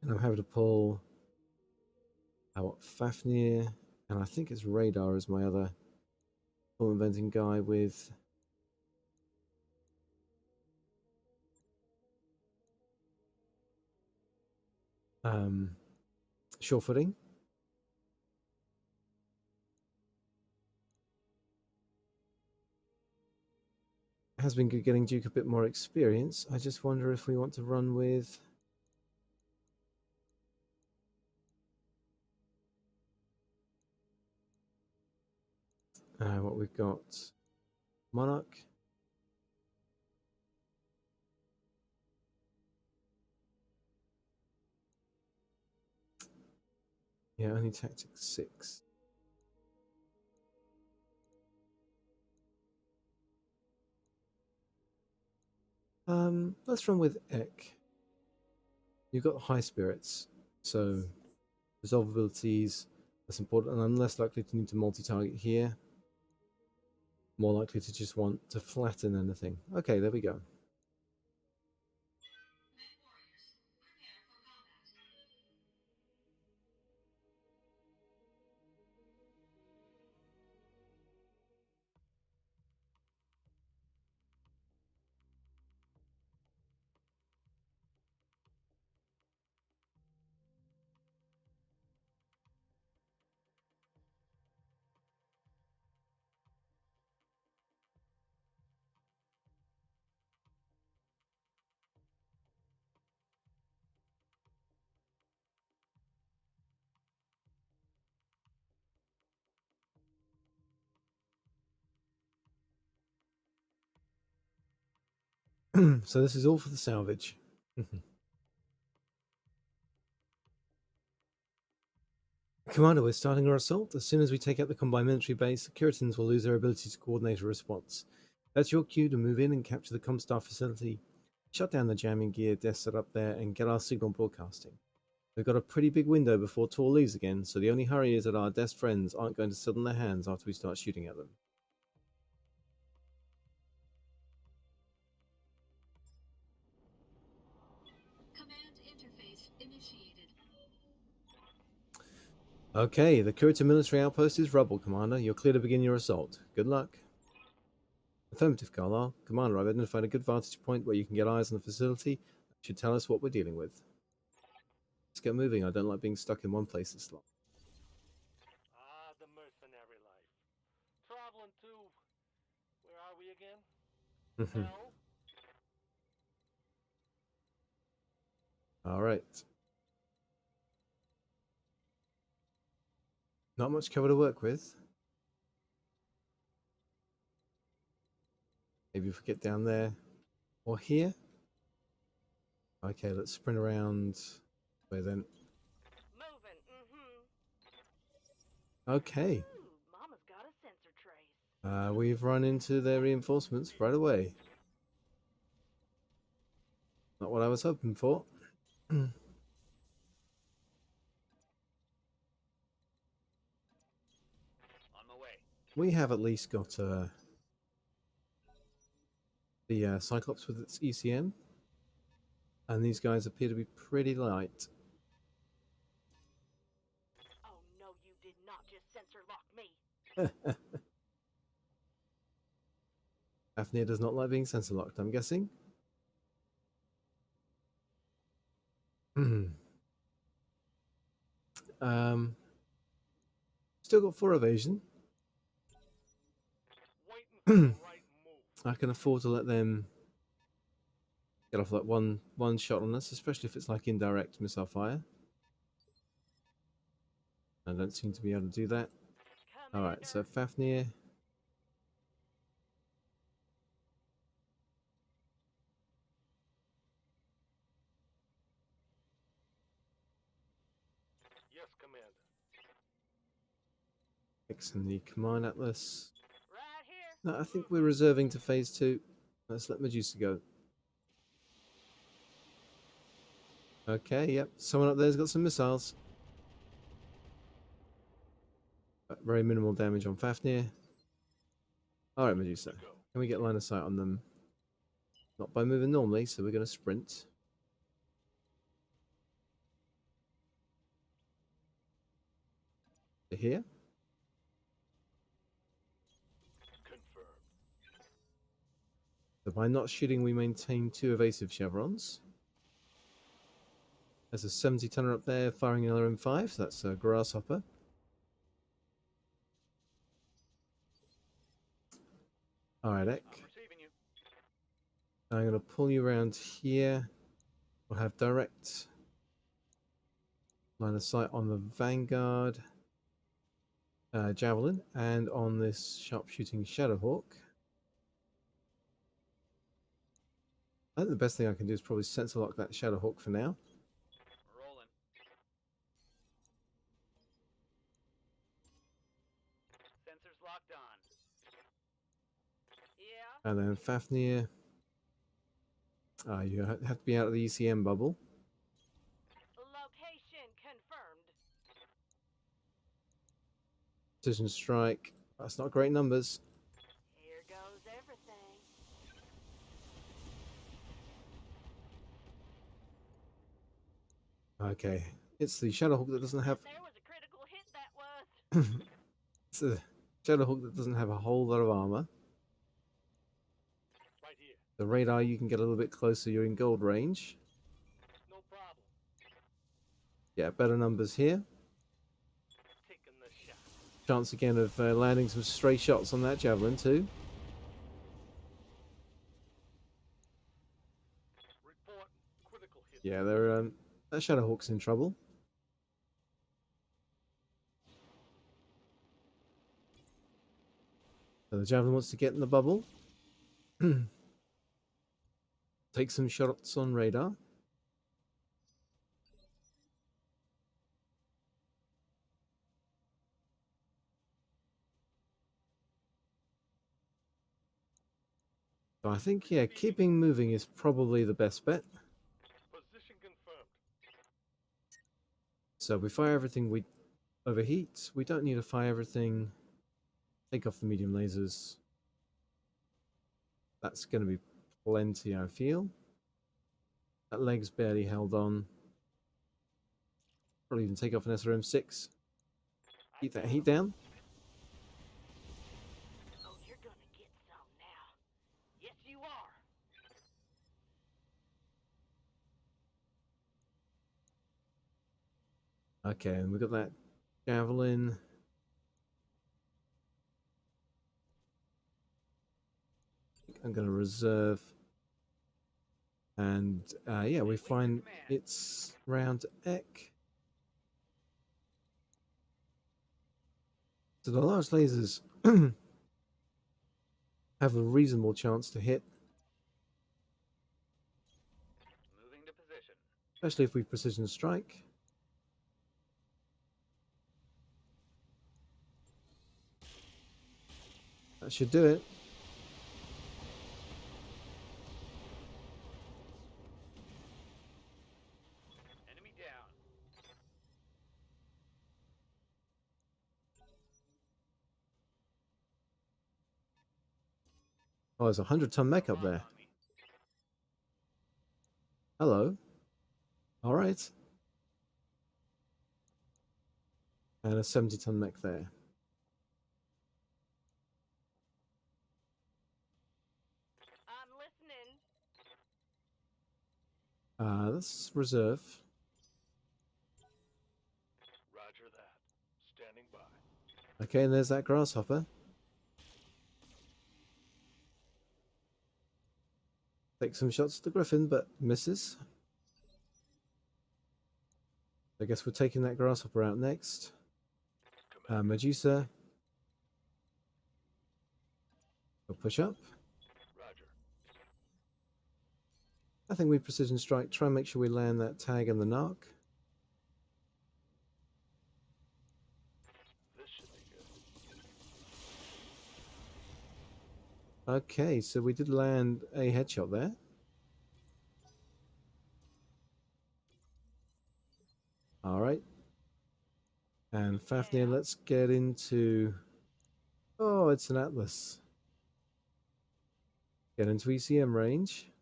And I'm having to pull out Fafnir, and I think it's Radar as my other full inventing guy with Sure footing. It has been good getting Duke a bit more experience. I just wonder if we want to run with... what we've got. Monarch. Yeah, only tactics 6. Let's run with Ek. You've got high spirits, so resolve abilities, that's important, and I'm less likely to need to multi-target here. More likely to just want to flatten anything. Okay, there we go. Men warriors, prepare for combat. So this is all for the salvage. Commander, we're starting our assault. As soon as we take out the combined military base, the Curitans will lose their ability to coordinate a response. That's your cue to move in and capture the Comstar facility, shut down the jamming gear desk set up there, and get our signal broadcasting. We've got a pretty big window before Tor leaves again, so the only hurry is that our desk friends aren't going to sit on their hands after we start shooting at them. Command interface initiated. Okay, the Kuritan military outpost is rubble, Commander. You're clear to begin your assault. Good luck. Affirmative, Carlisle. Commander, I've identified a good vantage point where you can get eyes on the facility. That should tell us what we're dealing with. Let's get moving. I don't like being stuck in one place this long. Ah, the mercenary life. Traveling to... Where are we again? Hell? All right. Not much cover to work with. Maybe if we get down there or here. Okay, let's sprint around. Where then? Moving. Okay. Ooh, Mama's got a sensor trace. We've run into their reinforcements right away. Not what I was hoping for. On my way. We have at least got the Cyclops with its ECM. And these guys appear to be pretty light. Oh no, you did not just sensor lock me. Fafnir does not like being sensor locked, I'm guessing. Still got 4 evasion. Waiting for the right move. I can afford to let them get off like one shot on us, especially if it's like indirect missile fire. I don't seem to be able to do that. Alright, so Fafnir. Yes, Commander. Fixing the Command Atlas. Right here. No, I think we're reserving to phase 2. Let's let Medusa go. Okay, yep. Someone up there's got some missiles. Very minimal damage on Fafnir. Alright, Medusa. Can we get line of sight on them? Not by moving normally, so we're going to sprint. To here. Confirmed. So by not shooting, we maintain 2 evasive chevrons. There's a 70 tonner up there firing another M5, so that's a grasshopper. Alright, Ek. I'm receiving you. I'm going to pull you around here. We'll have direct line of sight on the Vanguard Javelin and on this sharpshooting Shadowhawk. I think the best thing I can do is probably sensor lock that Shadowhawk for now. Rolling. Sensors locked on. Yeah? And then Fafnir. You have to be out of the ECM bubble. Location confirmed. Precision strike. That's not great numbers. Here goes everything. Okay. It's the Shadowhawk that doesn't have... There was a critical hit that was. It's a Shadowhawk that doesn't have a whole lot of armor. Right here. The radar, you can get a little bit closer. You're in gold range. No problem. Yeah, better numbers here. Taking the shot. Chance again of landing some stray shots on that Javelin too. Report critical hit. Yeah, they're that Shadowhawk's in trouble. So the Javelin wants to get in the bubble. Take some shots on radar. So I think, yeah, keeping moving is probably the best bet. Position confirmed. So we fire everything, we overheat. We don't need to fire everything. Take off the medium lasers. That's going to be plenty, I feel. That leg's barely held on. Probably even take off an SRM6. Keep that heat down. Oh, you're gonna get some now. Yes, you are. Okay, and we've got that Javelin. I'm going to reserve. And yeah, we find it's round Ek. So the large lasers have a reasonable chance to hit, Moving to position. especially if we precision strike. That should do it. Enemy down. Oh, there's a 100-ton mech up there. On me. Hello. All right. And a 70-ton mech there. I'm listening. Let's reserve. Roger that. Standing by. Okay, and there's that grasshopper. Take some shots at the Griffin, but misses. I guess we're taking that grasshopper out next. Medusa. We'll push up. Roger. I think we precision strike. Try and make sure we land that tag and the narc. This should be good. Okay, so we did land a headshot there. All right. And Fafnir, let's get into... Oh, it's an Atlas. Get into ECM range.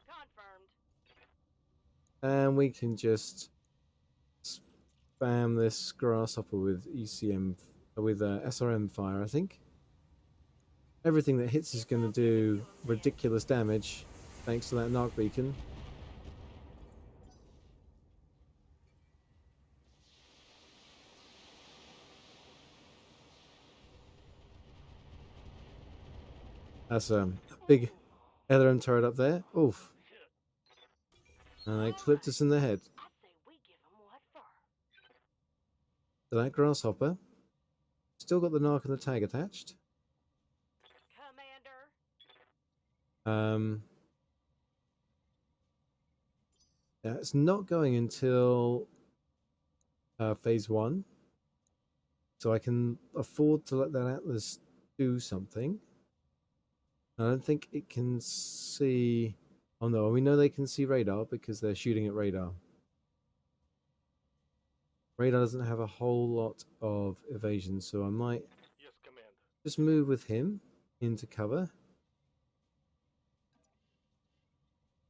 Confirmed. And we can just spam this grasshopper with ECM, with SRM fire, I think. Everything that hits is going to do ridiculous damage. thanks to that narc beacon. That's a big LRM turret up there. Oof. And they clipped us in the head. I say we give 'em what for. So that grasshopper still got the narc and the tag attached. Commander. Yeah, it's not going until phase 1, so I can afford to let that Atlas do something. I don't think it can see. Oh no, we know they can see radar because they're shooting at radar. Radar doesn't have a whole lot of evasion, so I might Yes, Commander. just move with him into cover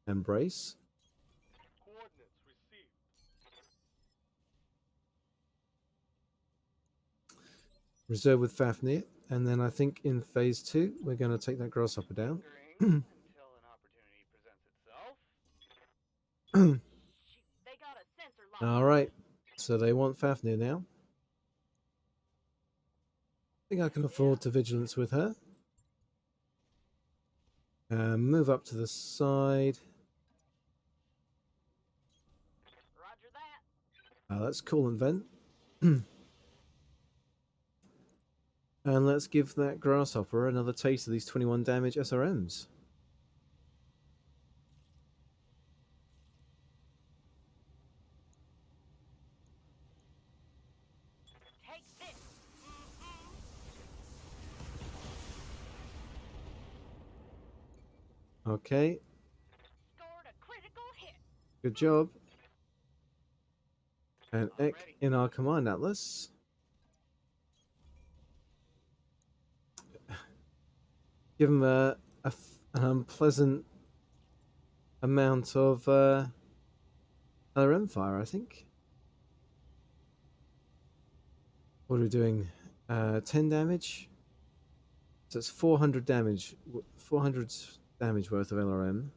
and brace. Coordinates received. Reserve with Fafnir, and then I think in phase 2 we're going to take that grasshopper down. Until an opportunity presents itself. Shoot, they got a sensor lock. All right, so they want Fafnir now. I think I can afford to vigilance with her. Move up to the side. Roger that. Let's coolant vent. And let's give that grasshopper another taste of these 21 damage SRMs. Take this. Okay, Scored a critical hit. good job. And Ek in our command atlas. Give him an unpleasant amount of LRM fire, I think. What are we doing? 10 damage? So it's 400 damage. 400 damage worth of LRM.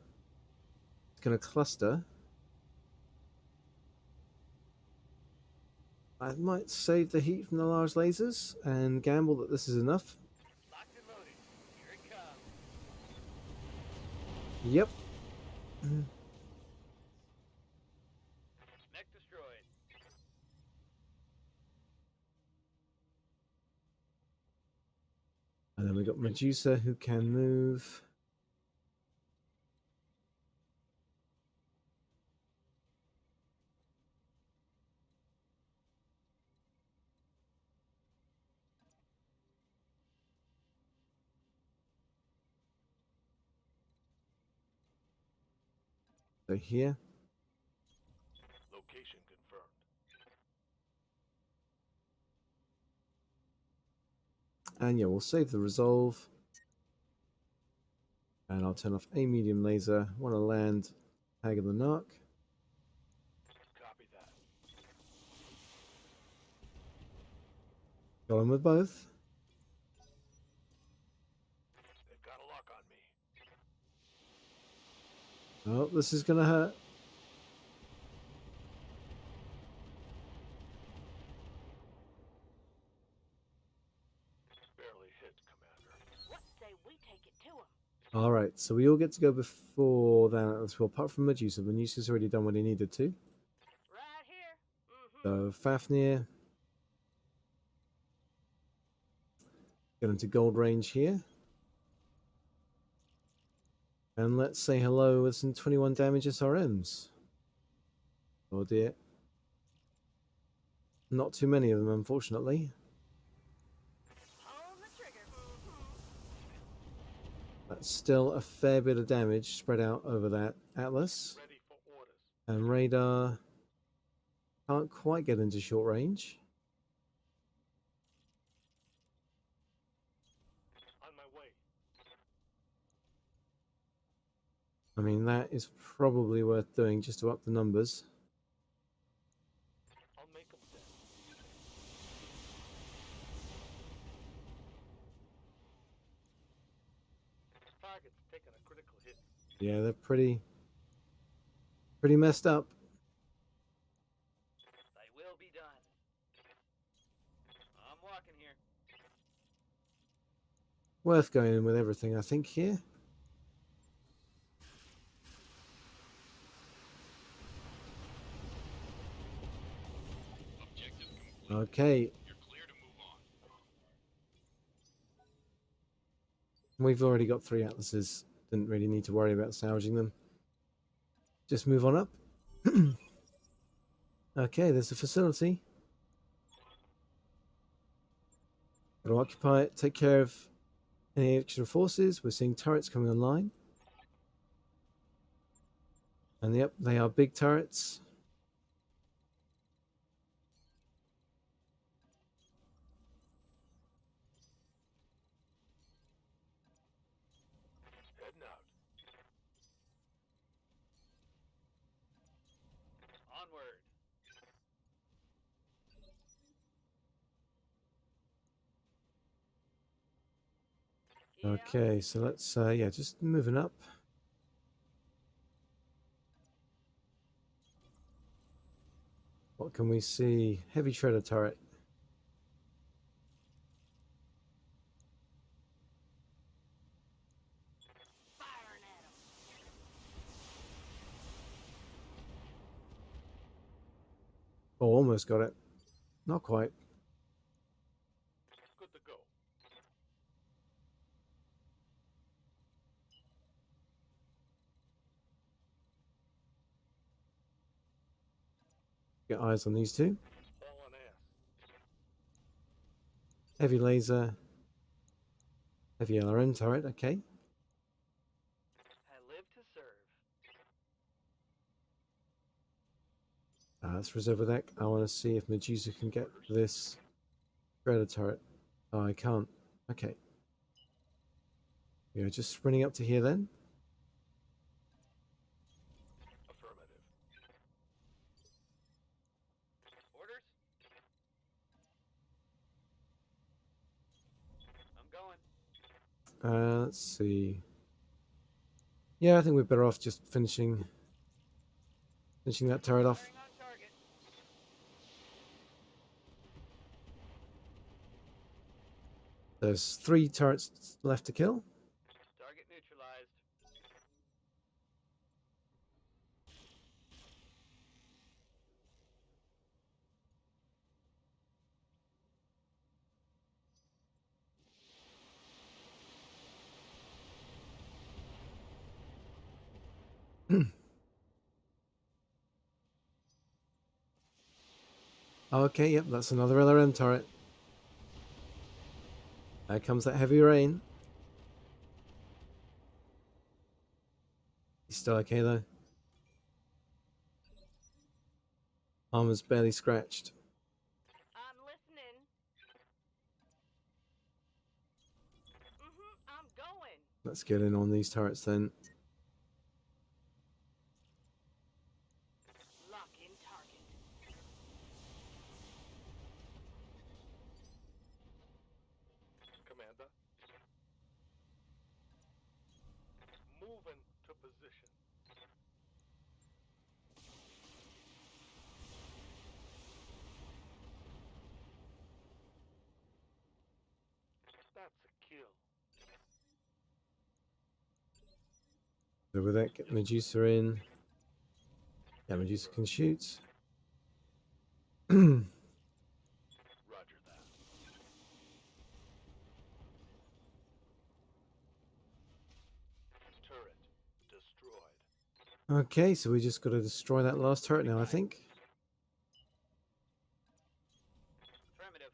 It's going to cluster. I might save the heat from the large lasers and gamble that this is enough. Locked and loaded. Here it comes. Yep. Mech destroyed. And then we got Medusa who can move. So here. Location confirmed. And yeah, we'll save the resolve. And I'll turn off a medium laser. Want to land tag of the narc. Copy that. Got him with both. They've got a lock on me. Oh, this is going to hurt. Barely hit, Commander. What say we take it to 'em? Alright, so we all get to go before that as well, apart from Medusa. Medusa's already done what he needed to. Right here. So Fafnir. Get into gold range here. And let's say hello with some 21 damage SRMs. Oh dear. Not too many of them, unfortunately. On the trigger. That's still a fair bit of damage spread out over that Atlas. Ready for orders. And radar can't quite get into short range. On my way. I mean, that is probably worth doing just to up the numbers. I'll make them dead. Target's taking a critical hit. Yeah, they're pretty messed up. Thy will be done. I'm walking here. Worth going in with everything, I think, here. Objective complete. Okay, You're clear to move on. we've already got 3 atlases. Didn't really need to worry about salvaging them. Just move on up. Okay, there's a facility. Got to occupy it, take care of any extra forces. We're seeing turrets coming online. And yep, they are big turrets. Heading out. Onward. Yeah. Okay, so let's, yeah, just moving up. What can we see? Heavy shredder turret. Firing at 'em. Oh, almost got it. Not quite. Good to go. Get eyes on these two. All on ass. Heavy laser. Heavy LRM turret, okay. I live to serve. Let's reserve a deck. I want to see if Medusa can get this shredder turret. Oh, I can't. Okay. Yeah, just sprinting up to here then. Affirmative. Orders? I'm going. Let's see. Yeah, I think we're better off just finishing that turret off. Firing on target. There's 3 turrets left to kill. Target neutralized. Okay, yep, that's another LRM turret. There comes that heavy rain. He's still okay though. Armor's barely scratched. I'm listening. I'm going. Let's get in on these turrets then. Lock in target. Commander. Moving to position. That's a kill. So with that, get Medusa in. Yeah, Medusa can shoot. Roger that. Turret destroyed. Okay, so we just got to destroy that last turret now, I think. Affirmative.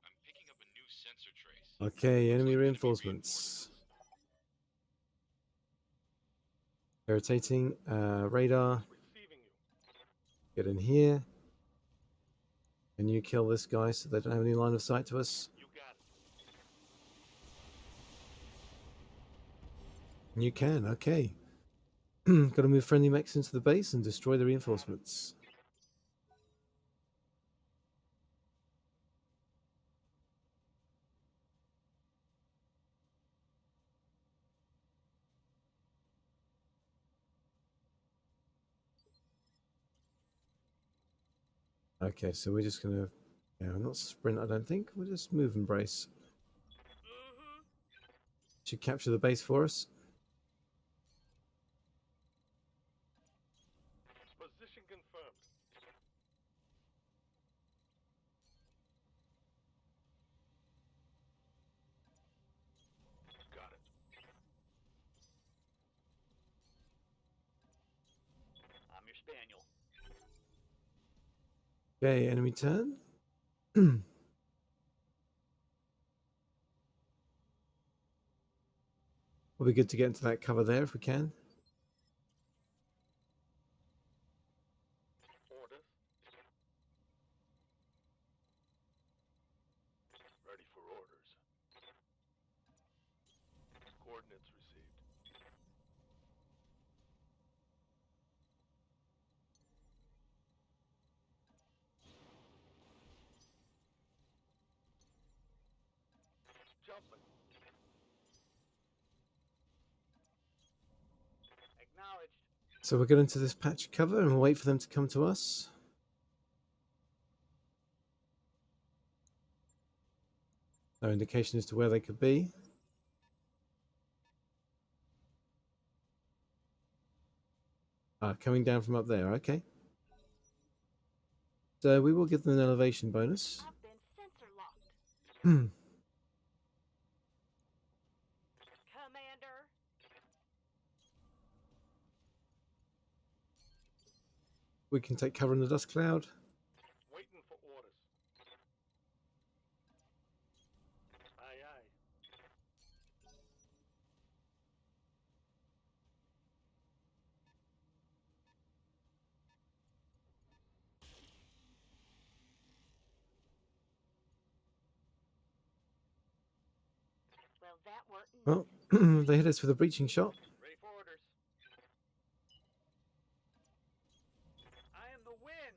I'm picking up a new sensor trace. Okay, enemy reinforcements. Irritating. Radar. Receiving you. Get in here. Can you kill this guy so they don't have any line of sight to us? You got it. You can, okay. Got to move friendly mechs into the base and destroy the reinforcements. Okay, so we're just gonna, yeah, not sprint. I don't think we'll just move and brace. Mm-hmm. Should capture the base for us. Position confirmed. Got it. I'm your spaniel. Okay, enemy turn. We'll be good to get into that cover there if we can. Orders. Ready for orders. Coordinates received. Jumping. Acknowledged. So we'll get into this patch of cover and we'll wait for them to come to us. No indication as to where they could be. Coming down from up there, okay. So we will give them an elevation bonus. I've been sensor locked. We Commander. can take cover in the dust cloud. Waiting for orders. Aye, aye. Well, that weren't Well, nothing. they hit us with a breaching shot. Ready for orders. I am the wind.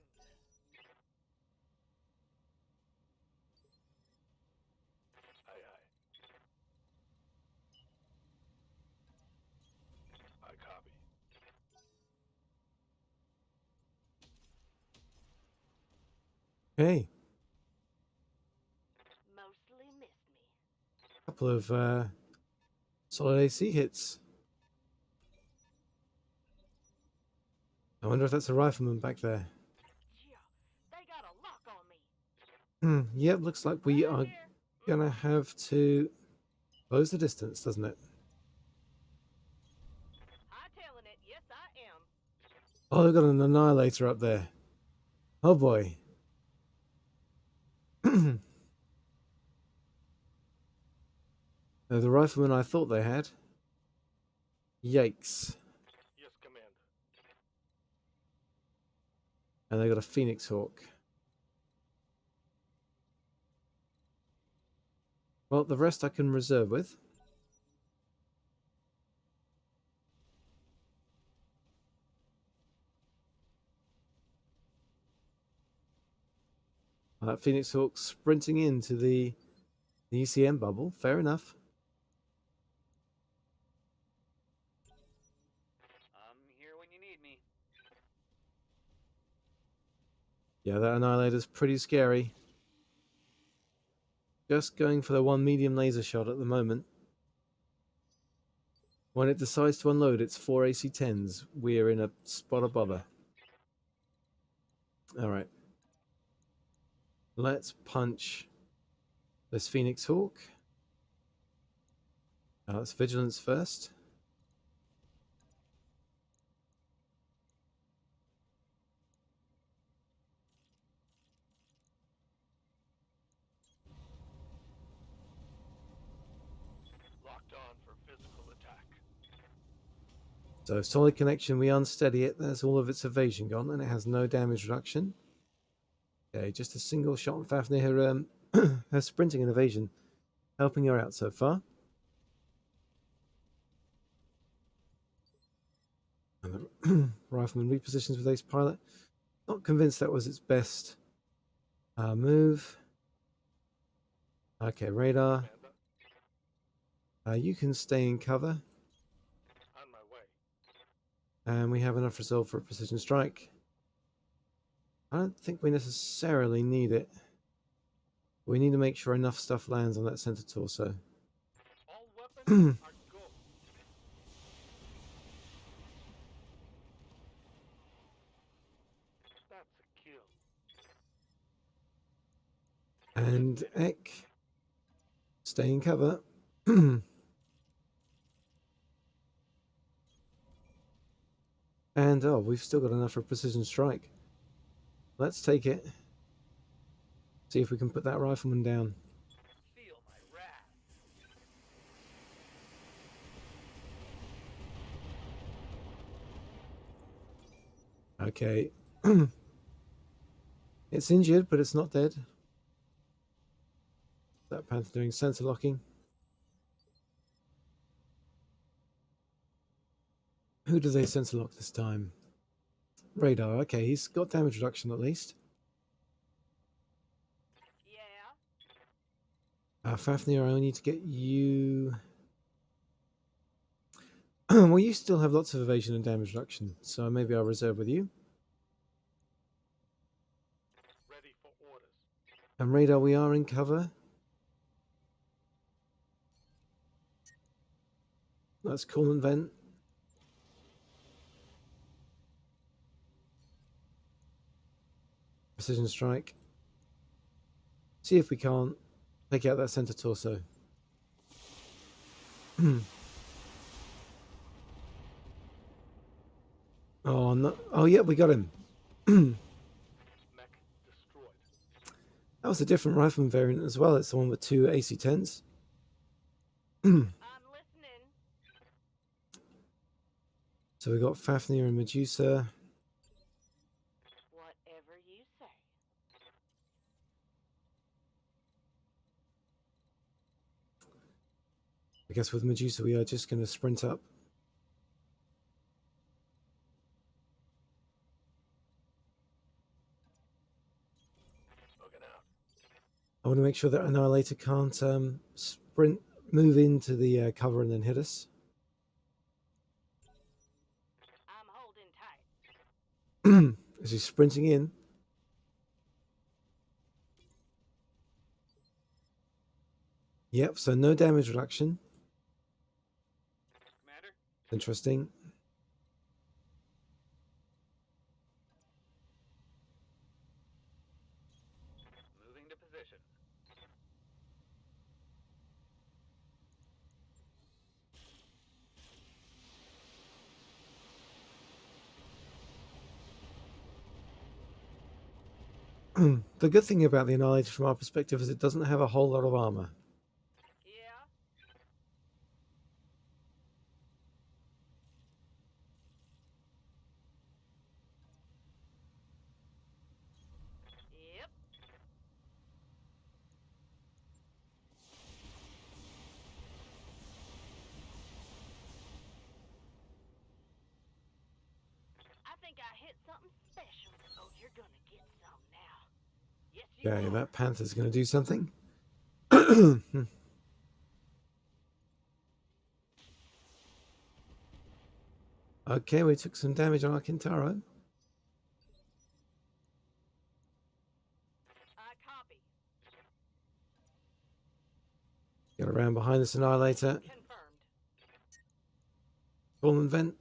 Aye, aye. I copy. Okay, Mostly missed me. couple of solid AC hits. I wonder if that's a rifleman back there. Yeah, they got a lock on me. Yep, looks like we Right are here. gonna have to close the distance, doesn't it? Hightailing it. Yes, I am. Oh, they've got an annihilator up there. Oh boy. They're the rifleman I thought they had. Yikes. Yes, Commander. And they got a Phoenix Hawk. Well, the rest I can reserve with. Phoenix Hawk sprinting into the ECM bubble. Fair enough. I'm here when you need me. Yeah, that annihilator's pretty scary. Just going for the one medium laser shot at the moment. When it decides to unload its 4 AC-10s, we're in a spot of bother. Alright. Let's punch this Phoenix Hawk. Let's Vigilance first. Locked on for physical attack. So solid connection, we unsteady it. There's all of its evasion gone, and it has no damage reduction. Okay, just a single shot on Fafnir. Her sprinting and evasion helping her out so far. And the rifleman repositions with ace pilot. Not convinced that was its best move. Okay, radar. Commander, You can stay in cover. on my way. And we have enough resolve for a precision strike. I don't think we necessarily need it. We need to make sure enough stuff lands on that center torso. All weapons are go. That's a kill. And Ek, stay in cover. And oh, we've still got enough for a precision strike. Let's take it. See if we can put that rifleman down. Feel my wrath. Okay. It's injured, but it's not dead. That panther doing sensor locking. Who do they sensor lock this time? Radar. Okay, he's got damage reduction at least. Yeah. Fafnir, I need to get you. Well, you still have lots of evasion and damage reduction, so maybe I'll reserve with you. Ready for orders. And Radar, we are in cover. That's cool and vent. Precision strike. See if we can't take out that center torso. Oh no! Oh yeah, we got him. Mech destroyed. That was a different rifleman variant as well. It's the one with 2 AC-10s. I'm listening. So we got Fafnir and Medusa. Whatever you say. I guess with Medusa we are just going to sprint up. Looking out. I want to make sure that Annihilator can't move into the cover and then hit us. I'm holding tight. As he's sprinting in. Yep, so no damage reduction. Commander, Interesting. moving to position. The good thing about the Annihilator from our perspective is it doesn't have a whole lot of armor. Yeah. Yep. I think I hit something special. Oh, you're gonna get some now. Yes, you Okay, are. that panther's going to do something. Okay, we took some damage on our Kintaro. I copy. Get around behind this Annihilator. Confirmed. Pull and vent.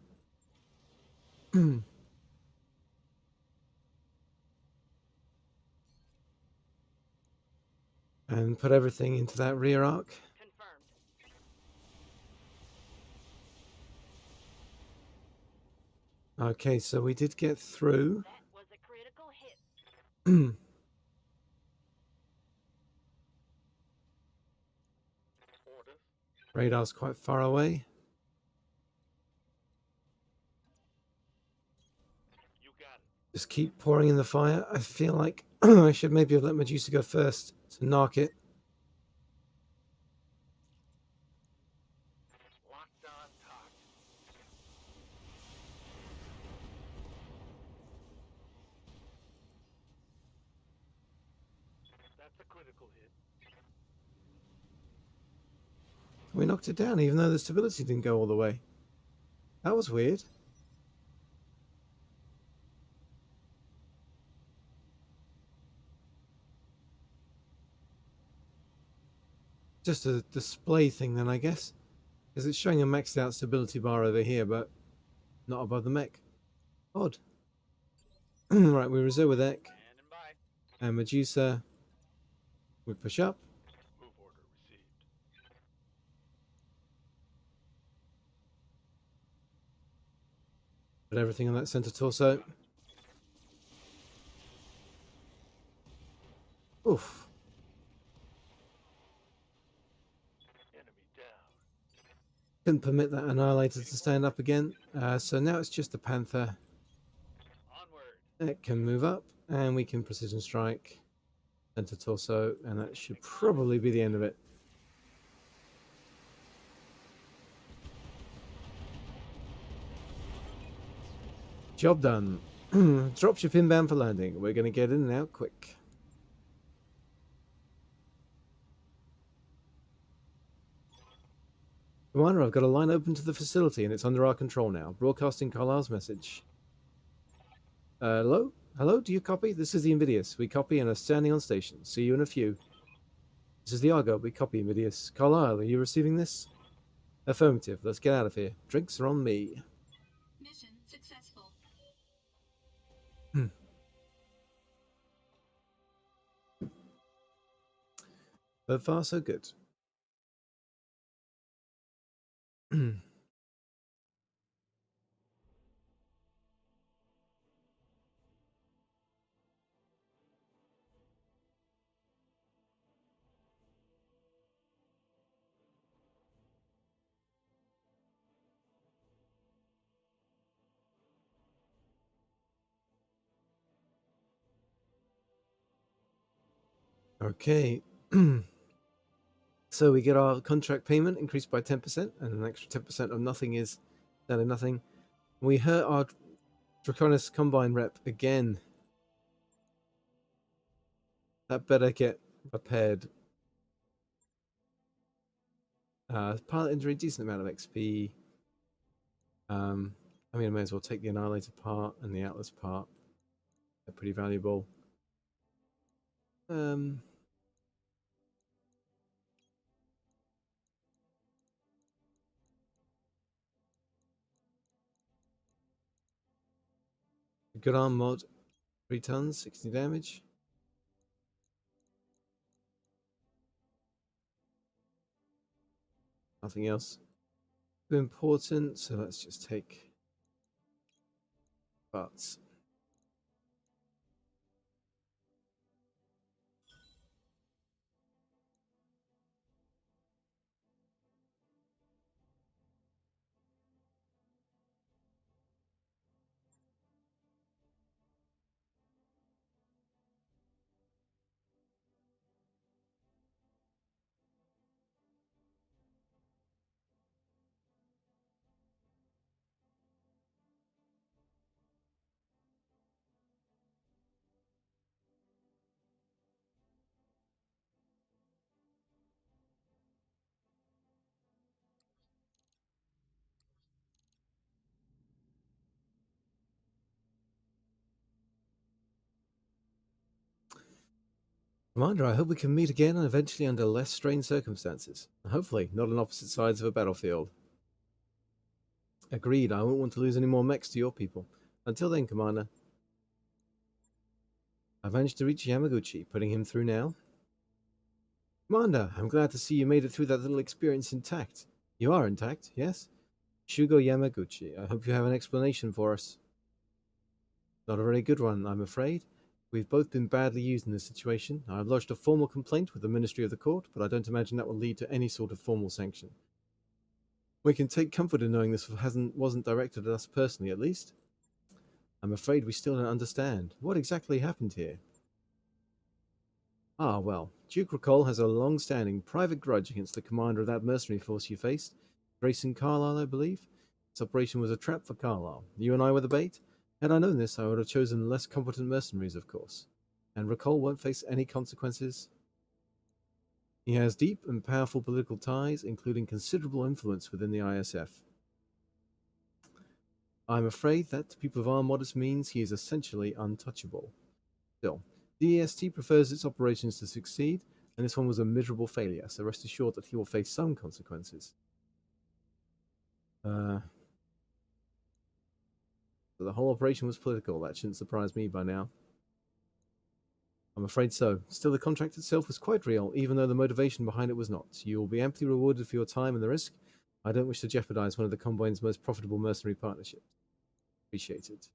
And put everything into that rear arc. Confirmed. Okay, so we did get through. That was a critical hit. Orders. Radar's quite far away. You got it. Just keep pouring in the fire. I feel like I should maybe have let Medusa go first to knock it. Locked on top. That's a critical hit. We knocked it down even though the stability didn't go all the way. That was weird. Just a display thing then, I guess. Because it's showing a maxed out stability bar over here, but not above the mech. Odd. Right, we reserve with Ek Standing by. and Medusa. We push up. Move order received. Put everything on that center torso. Oof. Enemy down. Couldn't permit that Annihilator to stand up again. So now it's just the Panther. Onward. It can move up, and we can precision strike center torso, and that should probably be the end of it. Job done. Dropship inbound for landing. We're going to get in and out quick. Commander, I've got a line open to the facility and it's under our control now. Broadcasting Carlisle's message. Hello? Hello? Do you copy? This is the Invidious. We copy and are standing on station. See you in a few. This is the Argo. We copy, Invidious. Carlisle, are you receiving this? Affirmative. Let's get out of here. Drinks are on me. Mission successful. So far, so good. Okay. So we get our contract payment increased by 10%, and an extra 10% of nothing is down to nothing. We hurt our Draconis Combine rep again. That better get repaired. Pilot injury, decent amount of XP. I mean, I may as well take the Annihilator part and the Atlas part. They're pretty valuable. Good arm mod, 3 tons, 60 damage. Nothing else too important, so let's just take parts. Commander, I hope we can meet again and eventually under less strained circumstances. Hopefully, not on opposite sides of a battlefield. Agreed, I won't want to lose any more mechs to your people. Until then, Commander. I managed to reach Yamaguchi, putting him through now. Commander, I'm glad to see you made it through that little experience intact. You are intact, yes? Shugo Yamaguchi, I hope you have an explanation for us. Not a very good one, I'm afraid. We've both been badly used in this situation. I've lodged a formal complaint with the Ministry of the Court, but I don't imagine that will lead to any sort of formal sanction. We can take comfort in knowing this wasn't directed at us personally, at least. I'm afraid we still don't understand. What exactly happened here? Ah, well, Duke Recall has a long-standing private grudge against the commander of that mercenary force you faced. Grayson Carlisle, I believe. This operation was a trap for Carlisle. You and I were the bait. Had I known this, I would have chosen less competent mercenaries, of course. And Recall won't face any consequences. He has deep and powerful political ties, including considerable influence within the ISF. I'm afraid that to people of our modest means, he is essentially untouchable. Still, the EST prefers its operations to succeed, And this one was a miserable failure, so rest assured that he will face some consequences. So the whole operation was political. That shouldn't surprise me by now. I'm afraid so. Still, the contract itself was quite real, even though the motivation behind it was not. You will be amply rewarded for your time and the risk. I don't wish to jeopardize one of the Combine's most profitable mercenary partnerships. Appreciated.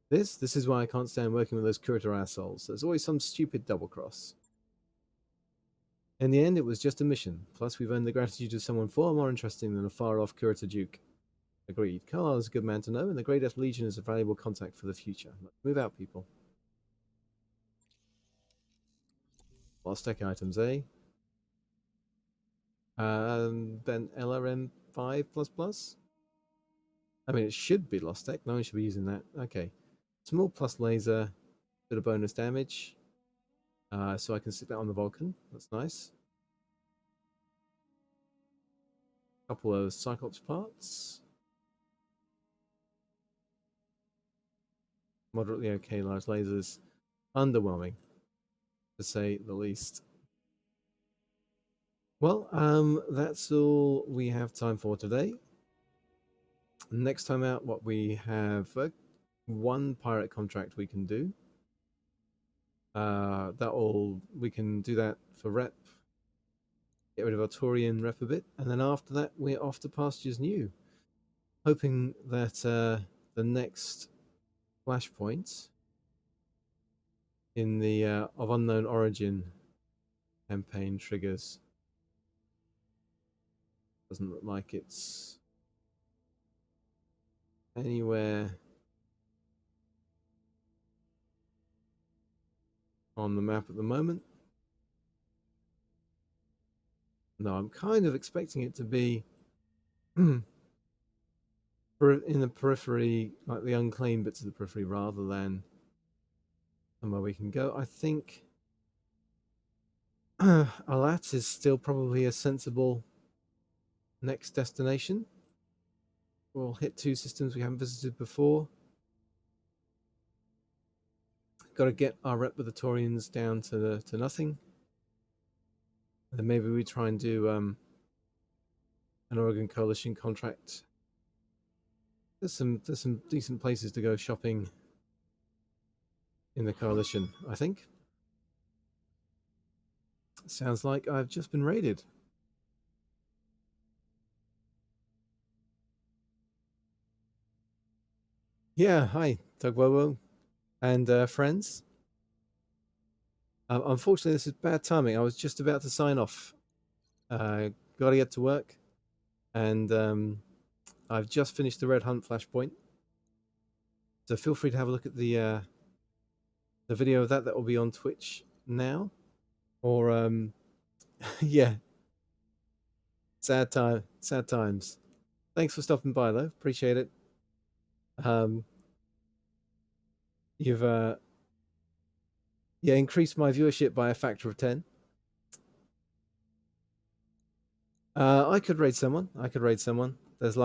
This is why I can't stand working with those curator assholes. There's always some stupid double cross. In the end, it was just a mission. Plus, we've earned the gratitude of someone far more interesting than a far-off curator duke. Agreed. Carl is a good man to know, and the Grey Death Legion is a valuable contact for the future. Let's move out, people. Lost tech items, eh? Then LRM5++? I mean, it should be Lost Tech. No one should be using that. Okay. Small plus laser, bit of bonus damage. So I can stick that on the Vulcan. That's nice. Couple of Cyclops parts. Moderately okay large lasers. Underwhelming, to say the least. Well, that's all we have time for today. Next time out, what we have one pirate contract we can do. We can do that for rep. Get rid of our Taurian rep a bit, and then after that, we're off to pastures new. Hoping that the next flashpoint in the of unknown origin campaign triggers. Doesn't look like it's anywhere on the map at the moment. No, I'm kind of expecting it to be in the periphery, like the unclaimed bits of the periphery, rather than somewhere we can go. I think Alat is still probably a sensible next destination. We'll hit 2 systems we haven't visited before. Got to get our rep with the Taurians down to nothing. And then maybe we try and do an Oregon Coalition contract. There's some decent places to go shopping in the Coalition, I think. Sounds like I've just been raided. Yeah, hi, Tugbobo and friends. Unfortunately, this is bad timing. I was just about to sign off. Got to get to work, and I've just finished the Red Hunt flashpoint. So feel free to have a look at the video of that. That will be on Twitch now, or yeah. Sad times. Thanks for stopping by, though. Appreciate it. You've increased my viewership by a factor of 10. I could raid someone. There's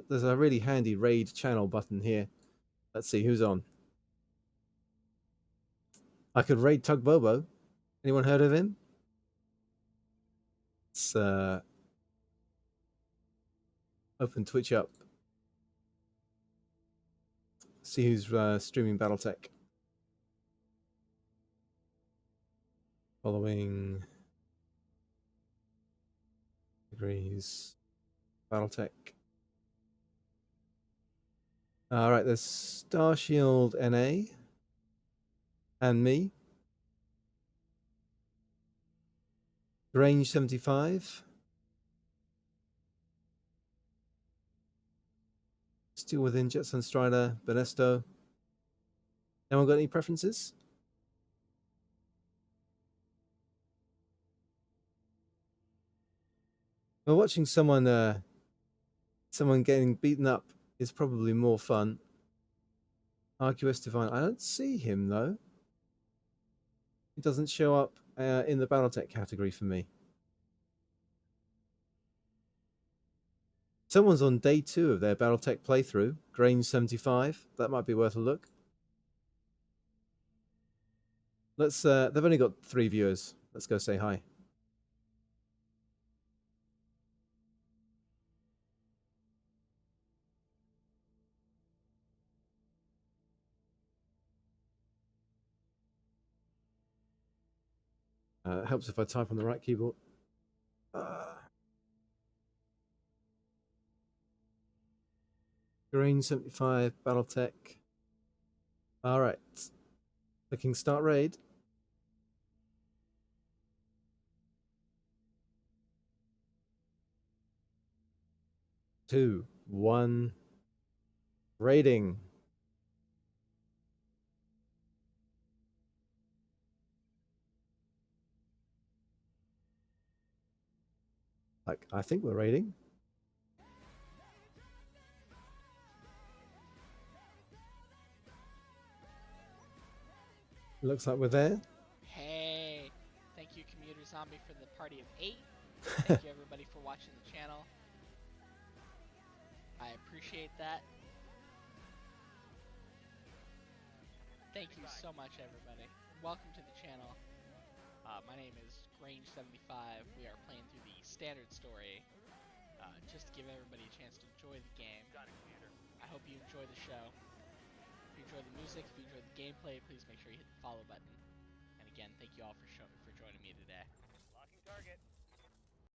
there's a really handy raid channel button here. Let's see who's on. I could raid Tugbobo. Anyone heard of him? Let's open Twitch up. See who's streaming Battletech. Following degrees Battletech. All right, there's Starshield NA and me. Range 75. Still within Jetson Strider, Benesto. Anyone got any preferences? Well, watching someone getting beaten up is probably more fun. RQS Divine. I don't see him though. He doesn't show up in the Battletech category for me. Someone's on day 2 of their Battletech playthrough. Grange 75. That might be worth a look. Let's. They've only got 3 viewers. Let's go say hi. It helps if I type on the right keyboard. Green 75 Battletech. All right. Clicking start raid. 2, 1. Raiding. Like, I think we're raiding. Looks like we're there. Hey, thank you, Commuter Zombie, for the party of 8. Thank you, everybody, for watching the channel. I appreciate that. Thank you so much, everybody. Welcome to the channel. My name is Grange75. We are playing through the standard story, just to give everybody a chance to enjoy the game. I hope you enjoy the show. If you enjoy the music, if you enjoy the gameplay, please make sure you hit the follow button. And again, thank you all for joining